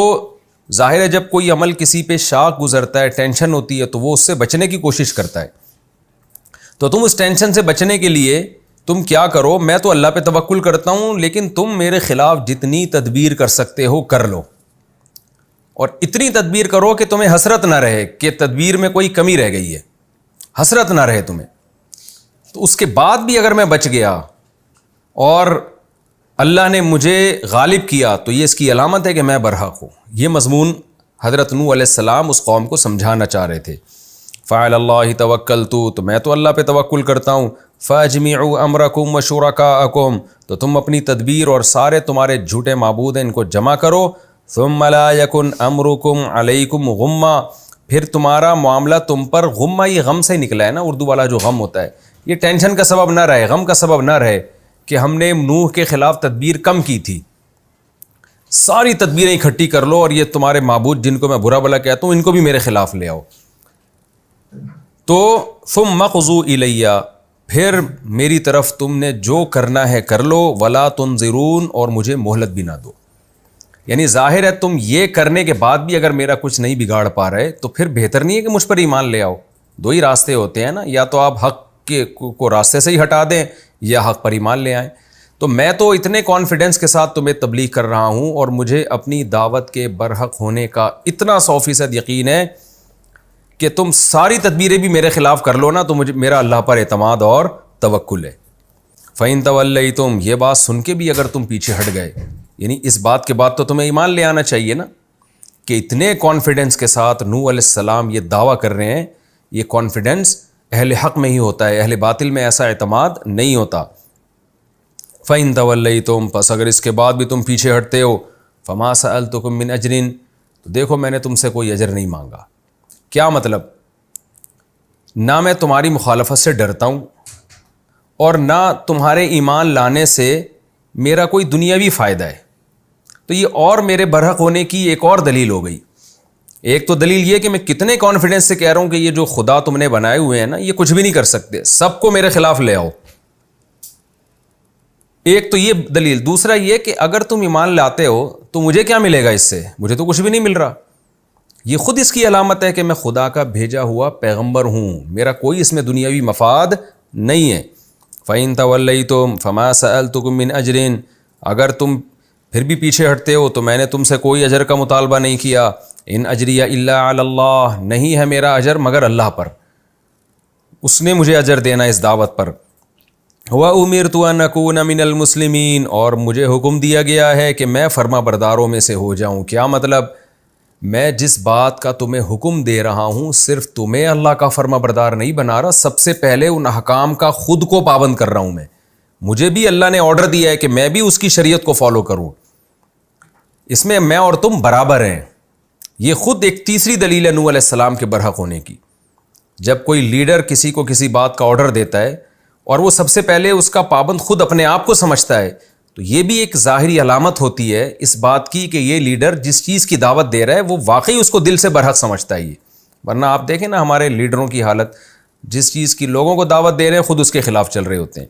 ظاہر ہے جب کوئی عمل کسی پہ شاق گزرتا ہے، ٹینشن ہوتی ہے، تو وہ اس سے بچنے کی کوشش کرتا ہے. تو تم اس ٹینشن سے بچنے کے لیے تم کیا کرو، میں تو اللہ پہ توکل کرتا ہوں، لیکن تم میرے خلاف جتنی تدبیر کر سکتے ہو کر لو، اور اتنی تدبیر کرو کہ تمہیں حسرت نہ رہے کہ تدبیر میں کوئی کمی رہ گئی ہے، حسرت نہ رہے تمہیں. تو اس کے بعد بھی اگر میں بچ گیا اور اللہ نے مجھے غالب کیا تو یہ اس کی علامت ہے کہ میں برحق ہوں. یہ مضمون حضرت نوح علیہ السلام اس قوم کو سمجھانا چاہ رہے تھے. فعلی اللہ توکلت، تو میں تو اللہ پہ توکل کرتا ہوں. فاجمعوا امرکم وشرکاءکم، تو تم اپنی تدبیر اور سارے تمہارے جھوٹے معبود ہیں ان کو جمع کرو. ثم لا یکن امرکم علیکم غمہ، پھر تمہارا معاملہ تم پر غمہ، یہ غم سے نکلا ہے نا، اردو والا جو غم ہوتا ہے، یہ ٹینشن کا سبب نہ رہے، غم کا سبب نہ رہے کہ ہم نے نوح کے خلاف تدبیر کم کی تھی. ساری تدبیریں اکٹھی کر لو اور یہ تمہارے معبود جن کو میں برا بلا کہتا ہوں ان کو بھی میرے خلاف لے آؤ. تو ثم اقضوا الیہ، پھر میری طرف تم نے جو کرنا ہے کر لو. ولا تنظرون، اور مجھے مہلت بھی نہ دو. یعنی ظاہر ہے تم یہ کرنے کے بعد بھی اگر میرا کچھ نہیں بگاڑ پا رہے تو پھر بہتر نہیں ہے کہ مجھ پر ایمان لے آؤ. دو ہی راستے ہوتے ہیں نا، یا تو آپ حق کے کو راستے سے ہی ہٹا دیں یا حق پر ایمان لے آئیں. تو میں تو اتنے کانفیڈنس کے ساتھ تمہیں تبلیغ کر رہا ہوں اور مجھے اپنی دعوت کے برحق ہونے کا اتنا 100% یقین ہے کہ تم ساری تدبیریں بھی میرے خلاف کر لو نا تو مجھے میرا اللہ پر اعتماد اور توکل ہے. فَإِن تَوَلَّيْتُمْ، یہ بات سن کے بھی اگر تم پیچھے ہٹ گئے، یعنی اس بات کے بعد تو تمہیں ایمان لے آنا چاہیے نا کہ اتنے کانفیڈنس کے ساتھ نوح علیہ السلام یہ دعویٰ کر رہے ہیں. یہ کانفیڈنس اہل حق میں ہی ہوتا ہے، اہل باطل میں ایسا اعتماد نہیں ہوتا. فَإِن تَوَلَّيْتُمْ، پس اگر اس کے بعد بھی تم پیچھے ہٹتے ہو، فَمَا سَأَلْتُكُم مِّنْ أَجْرٍ، تو دیکھو میں نے تم سے کوئی اجر نہیں مانگا. کیا مطلب؟ نہ میں تمہاری مخالفت سے ڈرتا ہوں اور نہ تمہارے ایمان لانے سے میرا کوئی دنیاوی فائدہ ہے. تو یہ اور میرے برحق ہونے کی ایک اور دلیل ہو گئی. ایک تو دلیل یہ کہ میں کتنے کانفیڈنس سے کہہ رہا ہوں کہ یہ جو خدا تم نے بنائے ہوئے ہیں نا یہ کچھ بھی نہیں کر سکتے، سب کو میرے خلاف لے آؤ. ایک تو یہ دلیل. دوسرا یہ کہ اگر تم ایمان لاتے ہو تو مجھے کیا ملے گا اس سے؟ مجھے تو کچھ بھی نہیں مل رہا. یہ خود اس کی علامت ہے کہ میں خدا کا بھیجا ہوا پیغمبر ہوں، میرا کوئی اس میں دنیاوی مفاد نہیں ہے. فَإِن تَوَلَّيْتُمْ فَمَا سَأَلْتُكُم مِّنْ أَجْرٍ، اگر تم پھر بھی پیچھے ہٹتے ہو تو میں نے تم سے کوئی اجر کا مطالبہ نہیں کیا. ان اجریہ الا علی اللہ، نہیں ہے میرا اجر مگر اللہ پر، اس نے مجھے اجر دینا اس دعوت پر. وَأُمِرْتُ أَنْ أَكُونَ مِنَ الْمُسْلِمِينَ، اور مجھے حکم دیا گیا ہے کہ میں فرما برداروں میں سے ہو جاؤں. کیا مطلب؟ میں جس بات کا تمہیں حکم دے رہا ہوں صرف تمہیں اللہ کا فرما بردار نہیں بنا رہا، سب سے پہلے ان احکام کا خود کو پابند کر رہا ہوں. مجھے بھی اللہ نے آرڈر دیا ہے کہ میں بھی اس کی شریعت کو فالو کروں. اس میں میں اور تم برابر ہیں. یہ خود ایک تیسری دلیل ہے نوح علیہ السلام کے برحق ہونے کی. جب کوئی لیڈر کسی کو کسی بات کا آرڈر دیتا ہے اور وہ سب سے پہلے اس کا پابند خود اپنے آپ کو سمجھتا ہے تو یہ بھی ایک ظاہری علامت ہوتی ہے اس بات کی کہ یہ لیڈر جس چیز کی دعوت دے رہا ہے وہ واقعی اس کو دل سے برحق سمجھتا ہے. یہ ورنہ آپ دیکھیں نا ہمارے لیڈروں کی حالت، جس چیز کی لوگوں کو دعوت دے رہے ہیں خود اس کے خلاف چل رہے ہوتے ہیں.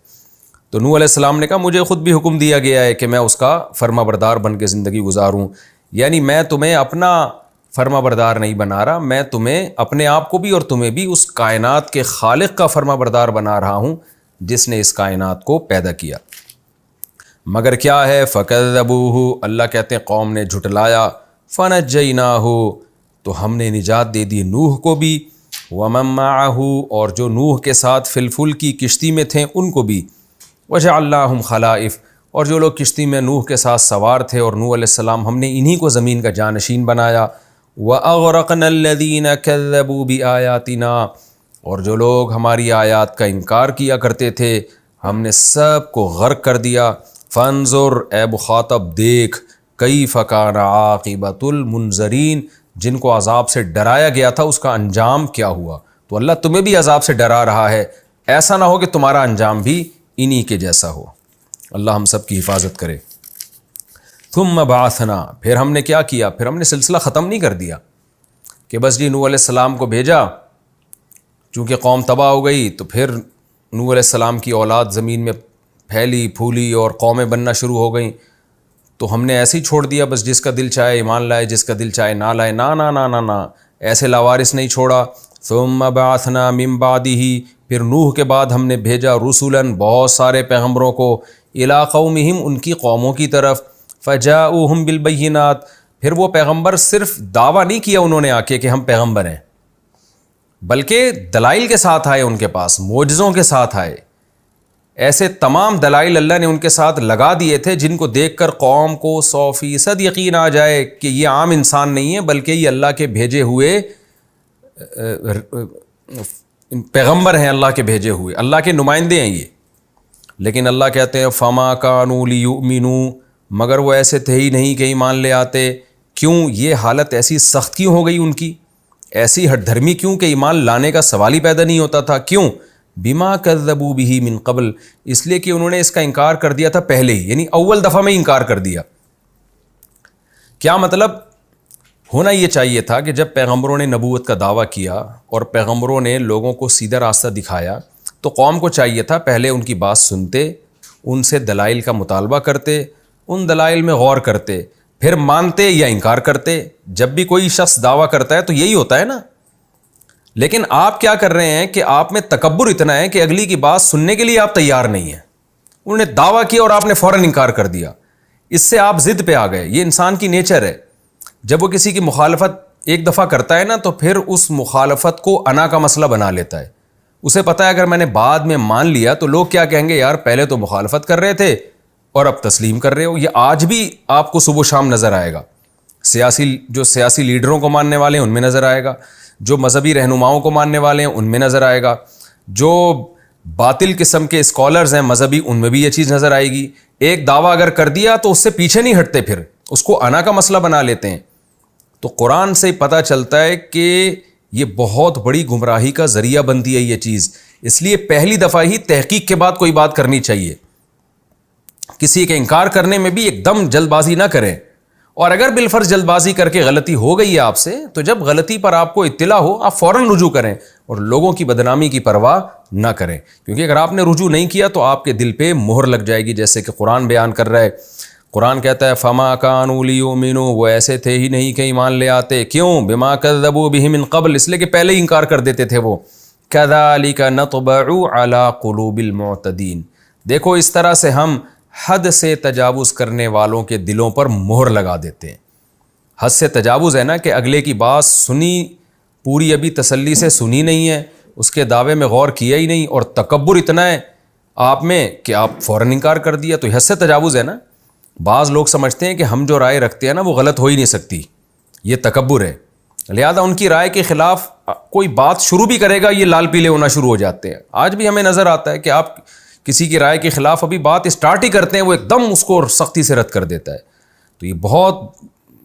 تو نوح علیہ السلام نے کہا مجھے خود بھی حکم دیا گیا ہے کہ میں اس کا فرما بردار بن کے زندگی گزاروں. یعنی میں تمہیں اپنا فرما بردار نہیں بنا رہا، میں تمہیں اپنے آپ کو بھی اور تمہیں بھی اس کائنات کے خالق کا فرما بردار بنا رہا ہوں جس نے اس کائنات کو پیدا کیا. مگر کیا ہے؟ فَكَذَّبُوهُ، اللہ کہتے ہیں قوم نے جھٹلایا. فَنَجَّيْنَاهُ، تو ہم نے نجات دے دی نوح کو بھی. وَمَن مَّعَهُ، اور جو نوح کے ساتھ فی الفلک کی کشتی میں تھے ان کو بھی. وَجَعَلْنَاهُمْ خَلَائِفَ، اور جو لوگ کشتی میں نوح کے ساتھ سوار تھے اور نوح علیہ السلام، ہم نے انہی کو زمین کا جانشین بنایا. وَأَغْرَقْنَا الَّذِينَ كَذَّبُوا بِآيَاتِنَا، اور جو لوگ ہماری آیات کا انکار کیا کرتے تھے ہم نے سب کو غرق کر دیا. فانظر، اے مخاطب دیکھ، کیف کان عاقبۃ المنذرین، جن کو عذاب سے ڈرایا گیا تھا اس کا انجام کیا ہوا. تو اللہ تمہیں بھی عذاب سے ڈرا رہا ہے, ایسا نہ ہو کہ تمہارا انجام بھی انہی کے جیسا ہو. اللہ ہم سب کی حفاظت کرے. ثم بعثنا, پھر ہم نے کیا کیا, پھر ہم نے سلسلہ ختم نہیں کر دیا کہ بس جی نوح علیہ السلام کو بھیجا, چونکہ قوم تباہ ہو گئی تو پھر نوح علیہ السلام کی اولاد زمین میں پھیلی پھولی اور قومیں بننا شروع ہو گئیں, تو ہم نے ایسے ہی چھوڑ دیا بس جس کا دل چاہے ایمان لائے, جس کا دل چاہے نہ لائے. نا نا نا نا نا, ایسے لاوارث نہیں چھوڑا. ثم بعثنا من بعدہ, پھر نوح کے بعد ہم نے بھیجا رسولاً بہت سارے پیغمبروں کو, الی قومہم ان کی قوموں کی طرف, فجاؤہم بالبینات, پھر وہ پیغمبر صرف دعویٰ نہیں کیا انہوں نے آ کے کہ ہم پیغمبر ہیں, بلکہ دلائل کے ساتھ آئے, ان کے پاس معجزوں کے ساتھ آئے. ایسے تمام دلائل اللہ نے ان کے ساتھ لگا دیے تھے جن کو دیکھ کر قوم کو 100% یقین آ جائے کہ یہ عام انسان نہیں ہے بلکہ یہ اللہ کے بھیجے ہوئے پیغمبر ہیں, اللہ کے بھیجے ہوئے, اللہ کے نمائندے ہیں یہ. لیکن اللہ کہتے ہیں فما کانوا لیؤمنوا, مگر وہ ایسے تھے ہی نہیں کہ ایمان لے آتے. کیوں یہ حالت ایسی سخت کیوں ہو گئی ان کی, ایسی ہٹ دھرمی کیوں کہ ایمان لانے کا سوال ہی پیدا نہیں ہوتا تھا. کیوں؟ بما کذبوا به من قبل, اس لیے کہ انہوں نے اس کا انکار کر دیا تھا پہلے ہی, یعنی اول دفعہ میں انکار کر دیا. کیا مطلب ہونا یہ چاہیے تھا کہ جب پیغمبروں نے نبوت کا دعویٰ کیا اور پیغمبروں نے لوگوں کو سیدھا راستہ دکھایا تو قوم کو چاہیے تھا پہلے ان کی بات سنتے, ان سے دلائل کا مطالبہ کرتے, ان دلائل میں غور کرتے, پھر مانتے یا انکار کرتے. جب بھی کوئی شخص دعویٰ کرتا ہے تو یہی ہوتا ہے نا. لیکن آپ کیا کر رہے ہیں کہ آپ میں تکبر اتنا ہے کہ اگلی کی بات سننے کے لیے آپ تیار نہیں ہیں. انہوں نے دعویٰ کیا اور آپ نے فوراً انکار کر دیا, اس سے آپ ضد پہ آ گئے. یہ انسان کی نیچر ہے, جب وہ کسی کی مخالفت ایک دفعہ کرتا ہے نا تو پھر اس مخالفت کو انا کا مسئلہ بنا لیتا ہے. اسے پتہ ہے اگر میں نے بعد میں مان لیا تو لوگ کیا کہیں گے, یار پہلے تو مخالفت کر رہے تھے اور اب تسلیم کر رہے ہو. یہ آج بھی آپ کو صبح و شام نظر آئے گا. سیاسی لیڈروں کو ماننے والے ہیں ان میں نظر آئے گا, جو مذہبی رہنماؤں کو ماننے والے ہیں ان میں نظر آئے گا, جو باطل قسم کے اسکالرز ہیں مذہبی ان میں بھی یہ چیز نظر آئے گی. ایک دعویٰ اگر کر دیا تو اس سے پیچھے نہیں ہٹتے, پھر اس کو انا کا مسئلہ بنا لیتے ہیں. تو قرآن سے پتہ چلتا ہے کہ یہ بہت بڑی گمراہی کا ذریعہ بنتی ہے یہ چیز. اس لیے پہلی دفعہ ہی تحقیق کے بعد کوئی بات کرنی چاہیے. کسی کے انکار کرنے میں بھی ایک دم جلد بازی نہ کریں, اور اگر بالفرض جلد بازی کر کے غلطی ہو گئی ہے آپ سے تو جب غلطی پر آپ کو اطلاع ہو آپ فوراً رجوع کریں اور لوگوں کی بدنامی کی پرواہ نہ کریں, کیونکہ اگر آپ نے رجوع نہیں کیا تو آپ کے دل پہ مہر لگ جائے گی, جیسے کہ قرآن بیان کر رہا ہے. قرآن کہتا ہے فما کانوا لیؤمنوا, وہ ایسے تھے ہی نہیں کہ ایمان لے آتے. کیوں؟ بما کذبوا به من قبل, اس لیے کہ پہلے ہی انکار کر دیتے تھے وہ. کذالک نطبع علی قلوب المعتدین, دیکھو اس طرح سے ہم حد سے تجاوز کرنے والوں کے دلوں پر مہر لگا دیتے ہیں. حد سے تجاوز ہے نا کہ اگلے کی بات سنی پوری, ابھی تسلی سے سنی نہیں ہے, اس کے دعوے میں غور کیا ہی نہیں, اور تکبر اتنا ہے آپ میں کہ آپ فوراً انکار کر دیا, تو حد سے تجاوز ہے نا. بعض لوگ سمجھتے ہیں کہ ہم جو رائے رکھتے ہیں نا وہ غلط ہو ہی نہیں سکتی, یہ تکبر ہے, لہذا ان کی رائے کے خلاف کوئی بات شروع بھی کرے گا یہ لال پیلے ہونا شروع ہو جاتے ہیں. آج بھی ہمیں نظر آتا ہے کہ آپ کسی کی رائے کے خلاف ابھی بات اسٹارٹ ہی کرتے ہیں وہ ایک دم اس کو سختی سے رد کر دیتا ہے. تو یہ بہت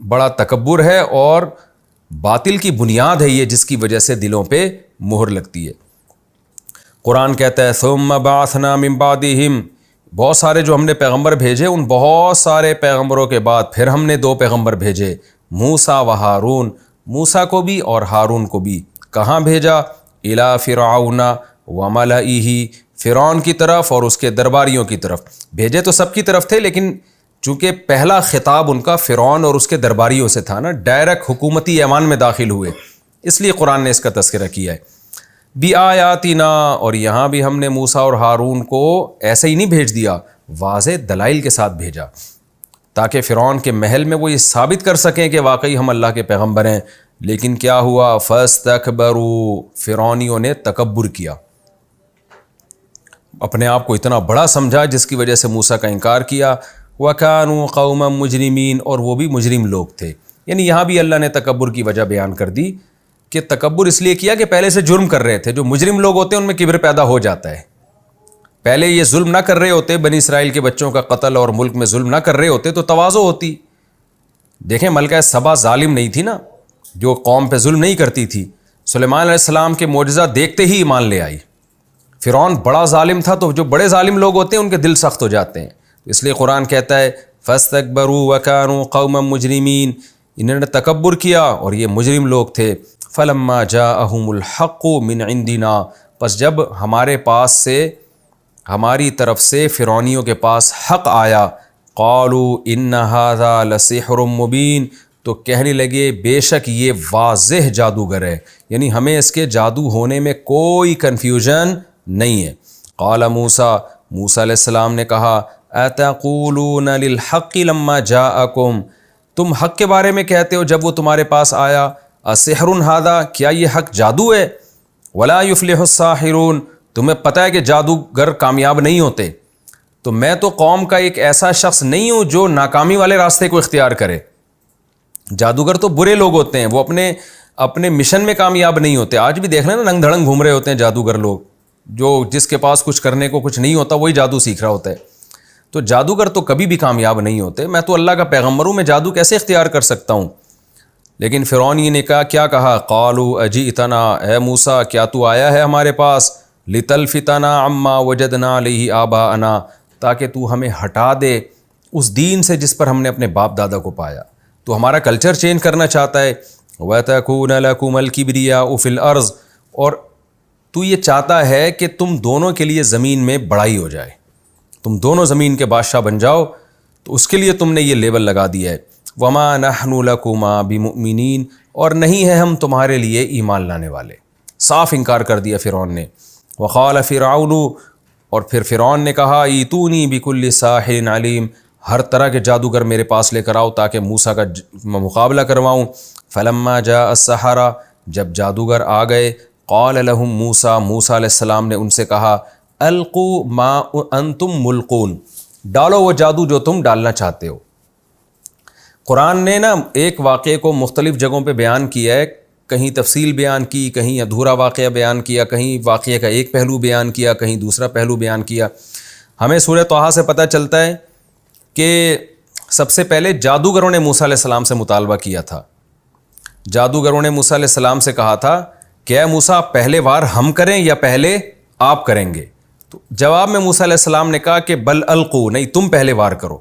بڑا تکبر ہے اور باطل کی بنیاد ہے یہ, جس کی وجہ سے دلوں پہ مہر لگتی ہے. قرآن کہتا ہے ثم بعثنا من بعدہم, بہت سارے جو ہم نے پیغمبر بھیجے ان بہت سارے پیغمبروں کے بعد پھر ہم نے 2 پیغمبر بھیجے, موسیٰ و ہارون, موسیٰ کو بھی اور ہارون کو بھی. کہاں بھیجا؟ الی فرعون وملئہ, فرعون کی طرف اور اس کے درباریوں کی طرف. بھیجے تو سب کی طرف تھے لیکن چونکہ پہلا خطاب ان کا فرعون اور اس کے درباریوں سے تھا نا, ڈائریکٹ حکومتی ایوان میں داخل ہوئے, اس لیے قرآن نے اس کا تذکرہ کیا ہے. بِآیاتنا, اور یہاں بھی ہم نے موسیٰ اور ہارون کو ایسے ہی نہیں بھیج دیا, واضح دلائل کے ساتھ بھیجا تاکہ فرعون کے محل میں وہ یہ ثابت کر سکیں کہ واقعی ہم اللہ کے پیغمبر ہیں. لیکن کیا ہوا؟ فاستکبروا, فرعونیوں نے تکبر کیا, اپنے آپ کو اتنا بڑا سمجھا جس کی وجہ سے موسیٰ کا انکار کیا. وَكَانُوا قَوْمًا مُجْرِمِينَ, اور وہ بھی مجرم لوگ تھے. یعنی یہاں بھی اللہ نے تکبر کی وجہ بیان کر دی کہ تکبر اس لیے کیا کہ پہلے سے جرم کر رہے تھے. جو مجرم لوگ ہوتے ہیں ان میں کبر پیدا ہو جاتا ہے. پہلے یہ ظلم نہ کر رہے ہوتے, بنی اسرائیل کے بچوں کا قتل اور ملک میں ظلم نہ کر رہے ہوتے تو تواضع ہوتی. دیکھیں ملکہ سبا ظالم نہیں تھی نا, جو قوم پہ ظلم نہیں کرتی تھی، سلیمان علیہ السلام کے معجزہ دیکھتے ہی ایمان لے آئی۔ فرعون بڑا ظالم تھا، تو جو بڑے ظالم لوگ ہوتے ہیں ان کے دل سخت ہو جاتے ہیں، اس لیے قرآن کہتا ہے فاستکبروا وکانوا قوما مجرمین، انہوں نے تکبر کیا اور یہ مجرم لوگ تھے۔ فلما جاءہم الحق من عندنا، پس جب ہماری طرف سے فرعونیوں کے پاس حق آیا، قالوا ان ھذا لسحر مبین، تو کہنے لگے بے شک یہ واضح جادوگر ہے، یعنی ہمیں اس کے جادو ہونے میں کوئی کنفیوژن نہیں ہے۔ قال موسیٰ علیہ السلام نے کہا اتقولون للحق لما جاءکم، تم حق کے بارے میں کہتے ہو جب وہ تمہارے پاس آیا، اسحر ھذا، کیا یہ حق جادو ہے؟ ولا یفلح الساحرون، تمہیں پتہ ہے کہ جادوگر کامیاب نہیں ہوتے، تو میں تو قوم کا ایک ایسا شخص نہیں ہوں جو ناکامی والے راستے کو اختیار کرے۔ جادوگر تو برے لوگ ہوتے ہیں، وہ اپنے مشن میں کامیاب نہیں ہوتے۔ آج بھی دیکھ لیں نا، رنگ دھڑنگ گھوم رہے ہوتے ہیں جادوگر لوگ، جس کے پاس کچھ کرنے کو کچھ نہیں ہوتا وہی جادو سیکھ رہا ہوتا ہے۔ تو جادوگر تو کبھی بھی کامیاب نہیں ہوتے۔ میں تو اللہ کا پیغمبر ہوں، میں جادو کیسے اختیار کر سکتا ہوں؟ لیکن فرعون نے کیا کہا، قالوا اجئتنا، اے موسیٰ کیا تو آیا ہے ہمارے پاس، لتلفتنا عما وجدنا علیہ آباءنا، تاکہ تو ہمیں ہٹا دے اس دین سے جس پر ہم نے اپنے باپ دادا کو پایا، تو ہمارا کلچر چینج کرنا چاہتا ہے۔ وَتَكُونَ لَكُمَ الْكِبْرِيَاءُ فِي الْأَرْضِ، اور تو یہ چاہتا ہے کہ تم دونوں کے لیے زمین میں بڑائی ہو جائے، تم دونوں زمین کے بادشاہ بن جاؤ، تو اس کے لیے تم نے یہ لیبل لگا دیا ہے۔ وَمَا نَحْنُ لَكُمَا بِمُؤْمِنِينَ، اور نہیں ہے ہم تمہارے لیے ایمان لانے والے۔ صاف انکار کر دیا فرعون نے۔ وَقَالَ فِرْعَوْنُ، اور پھر فرعون نے کہا ایتونی بِكُلِّ سَاحِرٍ عَلِيمٍ، ہر طرح کے جادوگر میرے پاس لے کر آؤ تاکہ موسیٰ کا مقابلہ کرواؤں۔ فلما جاء السحرہ، جب جادوگر آ گئے، قال لهم موسیٰ علیہ السلام نے ان سے کہا القوا ما انتم ملقون، ڈالو وہ جادو جو تم ڈالنا چاہتے ہو۔ قرآن نے نا ایک واقعے کو مختلف جگہوں پہ بیان کیا ہے، کہیں تفصیل بیان کی، کہیں ادھورا واقعہ بیان کیا، کہیں واقعے کا ایک پہلو بیان کیا، کہیں دوسرا پہلو بیان کیا۔ ہمیں سورہ طٰہٰ سے پتہ چلتا ہے کہ سب سے پہلے جادوگروں نے موسیٰ علیہ السلام سے مطالبہ کیا تھا۔ جادوگروں نے موسیٰ علیہ السلام سے کہا تھا کہ اے موسیٰ پہلے وار ہم کریں یا پہلے آپ کریں گے؟ تو جواب میں موسیٰ علیہ السلام نے کہا کہ بل القوا، نہیں تم پہلے وار کرو۔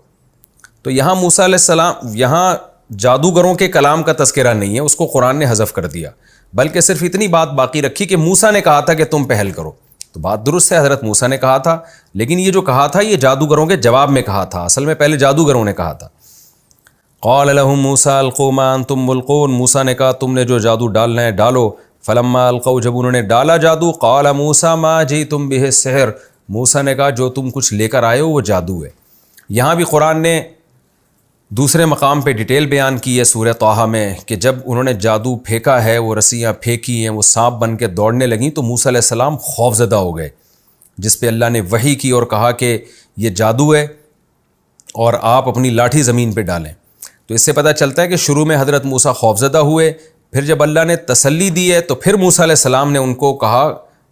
تو یہاں موسیٰ علیہ السلام، یہاں جادوگروں کے کلام کا تذکرہ نہیں ہے، اس کو قرآن نے حذف کر دیا، بلکہ صرف اتنی بات باقی رکھی کہ موسیٰ نے کہا تھا کہ تم پہل کرو۔ تو بات درست ہے، حضرت موسیٰ نے کہا تھا، لیکن یہ جو کہا تھا یہ جادوگروں کے جواب میں کہا تھا، اصل میں پہلے جادوگروں نے کہا تھا۔ قال لهم موسیٰ القوا ما انتم ملقون، موسیٰ نے کہا تم نے جو جادو ڈالنا ہے ڈالو۔ فلما القوا، جب انہوں نے ڈالا جادو، قال موسیٰ ما جئتم به السحر، موسیٰ نے کہا جو تم کچھ لے کر آئے ہو وہ جادو ہے۔ یہاں بھی قرآن نے دوسرے مقام پہ ڈیٹیل بیان کی ہے سورہ طٰہٰ میں کہ جب انہوں نے جادو پھینکا ہے، وہ رسیاں پھینکی ہیں، وہ سانپ بن کے دوڑنے لگیں، تو موسیٰ علیہ السلام خوفزدہ ہو گئے، جس پہ اللہ نے وحی کی اور کہا کہ یہ جادو ہے اور آپ اپنی لاٹھی زمین پہ ڈالیں۔ تو اس سے پتہ چلتا ہے کہ شروع میں حضرت موسیٰ خوفزدہ ہوئے، پھر جب اللہ نے تسلی دی ہے تو پھر موسیٰ علیہ السلام نے ان کو کہا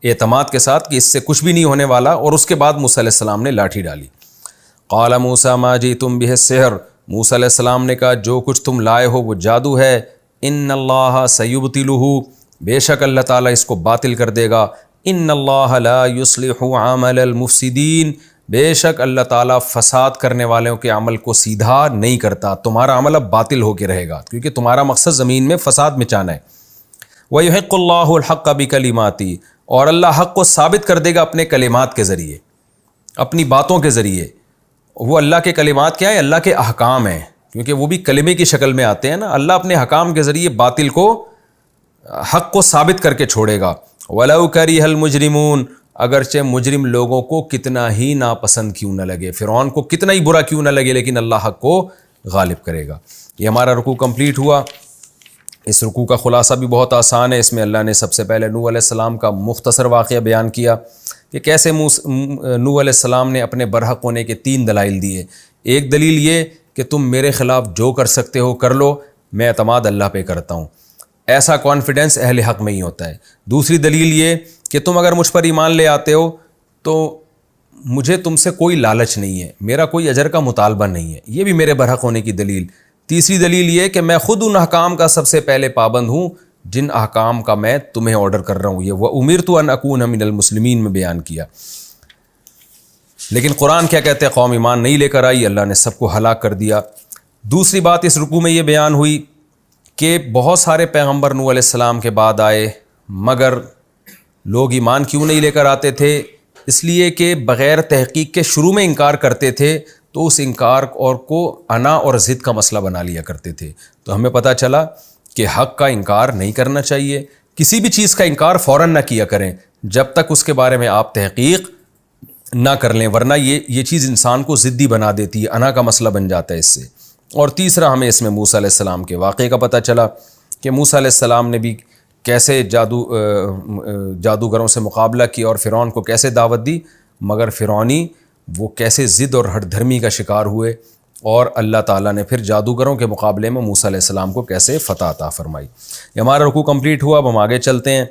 اعتماد کے ساتھ کہ اس سے کچھ بھی نہیں ہونے والا، اور اس کے بعد موسیٰ علیہ السلام نے لاٹھی ڈالی۔ قال موسیٰ ما جئتم به السحر، موسیٰ علیہ السلام نے کہا جو کچھ تم لائے ہو وہ جادو ہے۔ ان اللہ سیبطلہ، بے شک اللہ تعالیٰ اس کو باطل کر دے گا۔ ان اللہ لا یصلح عمل المفسدین، بے شک اللہ تعالیٰ فساد کرنے والوں کے عمل کو سیدھا نہیں کرتا، تمہارا عمل اب باطل ہو کے رہے گا کیونکہ تمہارا مقصد زمین میں فساد مچانا ہے۔ وَيُحِقُّ اللَّهُ الْحَقَّ بِكَلِمَاتِهِ، اور اللہ حق کو ثابت کر دے گا اپنے کلمات کے ذریعے، اپنی باتوں کے ذریعے۔ وہ اللہ کے کلمات کیا ہے؟ اللہ کے احکام ہیں، کیونکہ وہ بھی کلمے کی شکل میں آتے ہیں نا۔ اللہ اپنے حکام کے ذریعے باطل کو، حق کو ثابت کر کے چھوڑے گا۔ وَلَوْ كَرِهَ الْمُجْرِمُونَ، اگرچہ مجرم لوگوں کو کتنا ہی ناپسند کیوں نہ لگے، فرعون کو کتنا ہی برا کیوں نہ لگے، لیکن اللہ حق کو غالب کرے گا۔ یہ ہمارا رکوع کمپلیٹ ہوا۔ اس رکوع کا خلاصہ بھی بہت آسان ہے، اس میں اللہ نے سب سے پہلے نوح علیہ السلام کا مختصر واقعہ بیان کیا کہ کیسے نوح علیہ السلام نے اپنے برحق ہونے کے 3 دلائل دیے۔ ایک دلیل یہ کہ تم میرے خلاف جو کر سکتے ہو کر لو، میں اعتماد اللہ پہ کرتا ہوں، ایسا کانفیڈنس اہل حق میں ہی ہوتا ہے۔ دوسری دلیل یہ کہ تم اگر مجھ پر ایمان لے آتے ہو تو مجھے تم سے کوئی لالچ نہیں ہے، میرا کوئی اجر کا مطالبہ نہیں ہے، یہ بھی میرے برحق ہونے کی دلیل۔ تیسری دلیل یہ کہ میں خود ان احکام کا سب سے پہلے پابند ہوں جن احکام کا میں تمہیں آرڈر کر رہا ہوں. یہ وَأُمِرْتُ أَنْ أَكُونَ مِنَ الْمُسْلِمِينَ میں بیان کیا. لیکن قرآن کیا کہتے ہیں؟ قوم ایمان نہیں لے کر آئی، اللہ نے سب کو ہلاک کر دیا. دوسری بات اس رکوع میں یہ بیان ہوئی کہ بہت سارے پیغمبر نوح علیہ السلام کے بعد آئے، مگر لوگ ایمان کیوں نہیں لے کر آتے تھے؟ اس لیے کہ بغیر تحقیق کے شروع میں انکار کرتے تھے، تو اس انکار اور کو انا اور ضد کا مسئلہ بنا لیا کرتے تھے. تو ہمیں پتہ چلا کہ حق کا انکار نہیں کرنا چاہیے، کسی بھی چیز کا انکار فوراً نہ کیا کریں جب تک اس کے بارے میں آپ تحقیق نہ کر لیں، ورنہ یہ چیز انسان کو ضدی بنا دیتی ہے، انا کا مسئلہ بن جاتا ہے اس سے. اور تیسرا ہمیں اس میں موسیٰ علیہ السلام کے واقعے کا پتہ چلا کہ موسیٰ علیہ السلام نے بھی کیسے جادوگروں سے مقابلہ کیا اور فرعون کو کیسے دعوت دی، مگر فرعونی وہ کیسے ضد اور ہٹ دھرمی کا شکار ہوئے، اور اللہ تعالیٰ نے پھر جادوگروں کے مقابلے میں موسیٰ علیہ السلام کو کیسے فتح عطا فرمائی. یہ ہمارا رکوع کمپلیٹ ہوا. اب ہم آگے چلتے ہیں.